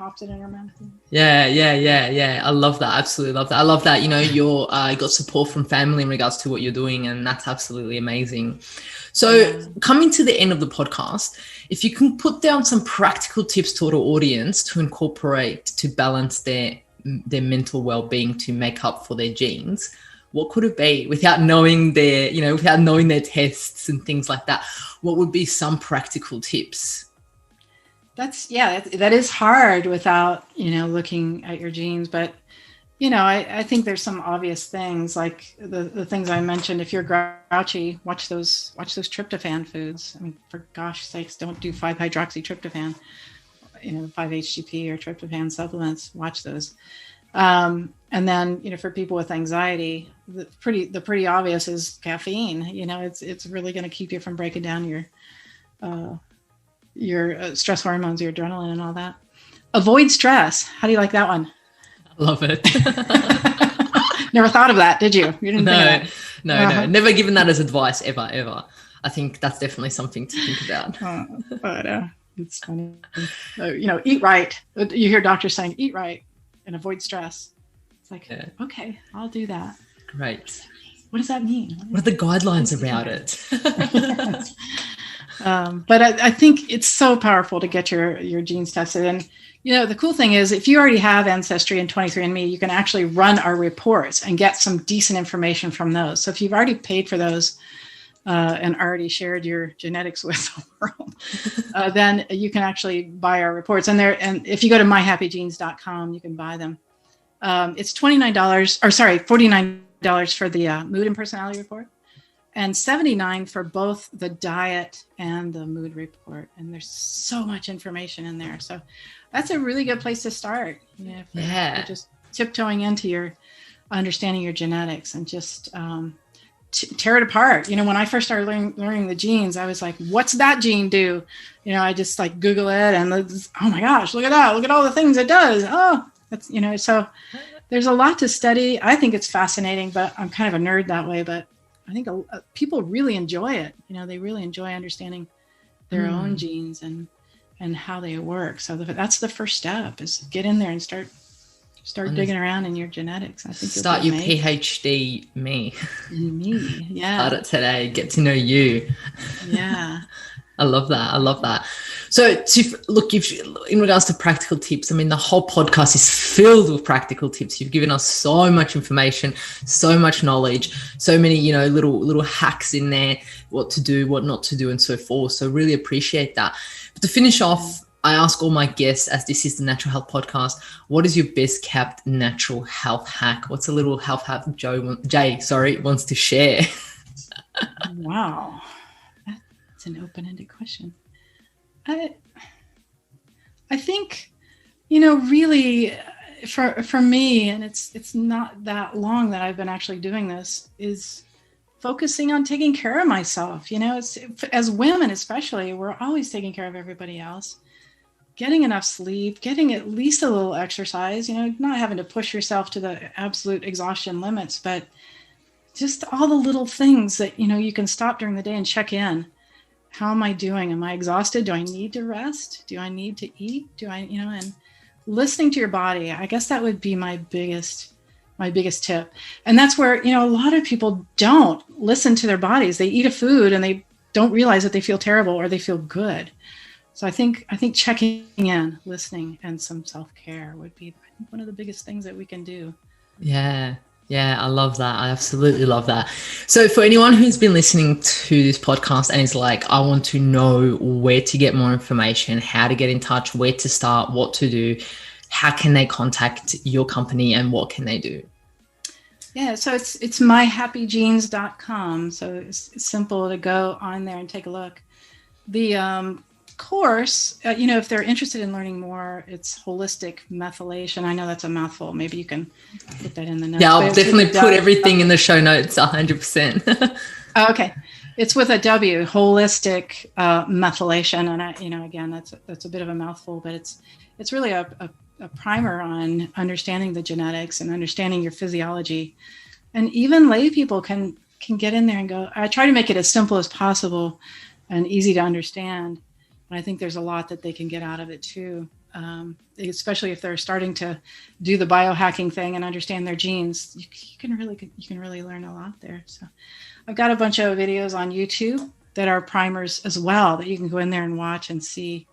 pops it in your mouth. Yeah. I love that. Absolutely love that. I love that, you know, you got support from family in regards to what you're doing, and that's absolutely amazing. So coming to the end of the podcast, if you can put down some practical tips to our audience to incorporate to balance their mental well-being to make up for their genes, what could it be without knowing their tests and things like that? What would be some practical tips? That is hard without, looking at your genes. But, I think there's some obvious things like the things I mentioned. If you're grouchy, watch those tryptophan foods. I mean, for gosh sakes, don't do 5-hydroxytryptophan, 5-HTP or tryptophan supplements. Watch those. And then, for people with anxiety, the pretty obvious is caffeine. It's really going to keep you from breaking down your stress hormones, your adrenaline and all that. Avoid stress. How do you like that one? I love it. Never thought of that, did you? You didn't think of that? No. Never given that as advice ever. I think that's definitely something to think about. But it's funny. Eat right. You hear doctors saying, eat right and avoid stress. It's like, okay, I'll do that. Great. What does that mean? What are the guidelines about it? But I think it's so powerful to get your genes tested. And, the cool thing is if you already have Ancestry and 23andMe, you can actually run our reports and get some decent information from those. So if you've already paid for those and already shared your genetics with the world, then you can actually buy our reports. And if you go to MyHappyGenes.com, you can buy them. It's $49 for the mood and personality report, and $79 for both the diet and the mood report. And there's so much information in there. So that's a really good place to start. If you're just tiptoeing into your understanding your genetics and just tear it apart. When I first started learning the genes, I was like, what's that gene do? I just like Google it and oh my gosh, look at that. Look at all the things it does. Oh, that's, so there's a lot to study. I think it's fascinating, but I'm kind of a nerd that way. But I think people really enjoy it. They really enjoy understanding their own genes and how they work. So that's the first step, is get in there and start digging around in your genetics. I think start your PhD me. Yeah. Start it today. Get to know you. Yeah. I love that. So in regards to practical tips, I mean, the whole podcast is filled with practical tips. You've given us so much information, so much knowledge, so many, little hacks in there, what to do, what not to do, and so forth. So really appreciate that. But to finish off, I ask all my guests, as this is the Natural Health Podcast, what is your best kept natural health hack? What's a little health hack Jay wants to share? Wow. That's an open-ended question. I think, really for me, and it's not that long that I've been actually doing this, is focusing on taking care of myself. As women, especially, we're always taking care of everybody else. Getting enough sleep, getting at least a little exercise, not having to push yourself to the absolute exhaustion limits, but just all the little things that, you can stop during the day and check in. How am I doing? Am I exhausted? Do I need to rest? Do I need to eat? And listening to your body, I guess that would be my biggest tip. And that's where, a lot of people don't listen to their bodies. They eat a food and they don't realize that they feel terrible or they feel good. So I think checking in, listening, and some self-care would be, I think, one of the biggest things that we can do. Yeah, I love that. I absolutely love that. So for anyone who's been listening to this podcast and is like, I want to know where to get more information, how to get in touch, where to start, what to do, how can they contact your company and what can they do? Yeah, so it's MyHappyGenes.com. So it's simple to go on there and take a look. The course, if they're interested in learning more, it's holistic methylation. I know that's a mouthful. Maybe you can put that in the notes. Yeah, I'll definitely put everything in the show notes, 100%. Okay. It's with a W, holistic methylation. And again, that's a bit of a mouthful, but it's really a primer on understanding the genetics and understanding your physiology. And even lay people can get in there and go, I try to make it as simple as possible and easy to understand. And I think there's a lot that they can get out of it too. especially if they're starting to do the biohacking thing and understand their genes. You can really learn a lot there. So I've got a bunch of videos on YouTube that are primers as well that you can go in there and watch and see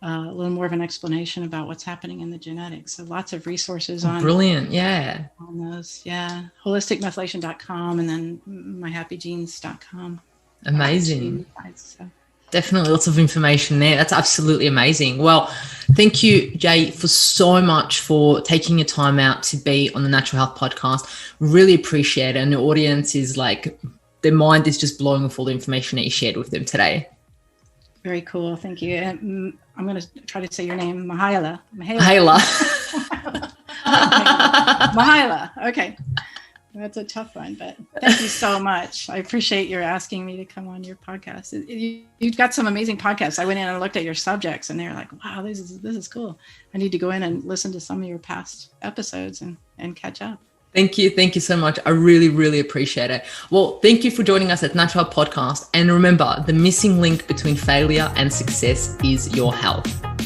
a little more of an explanation about what's happening in the genetics. So lots of resources on brilliant, yeah, on those, yeah. Holisticmethylation.com and then MyHappyGenes.com. Amazing. So. Definitely lots of information there. That's absolutely amazing. Well, thank you, Jay, for so much for taking your time out to be on the Natural Health Podcast. Really appreciate it. And the audience is like, their mind is just blowing with all the information that you shared with them today. Very cool. Thank you. And I'm going to try to say your name, Mihaela. Mihaela. Okay. That's a tough one, but thank you so much. I appreciate your asking me to come on your podcast. You've got some amazing podcasts. I went in and looked at your subjects and they're like, wow, this is cool. I need to go in and listen to some of your past episodes and catch up. Thank you. Thank you so much. I really, really appreciate it. Well, thank you for joining us at Natural Podcast. And remember, the missing link between failure and success is your health.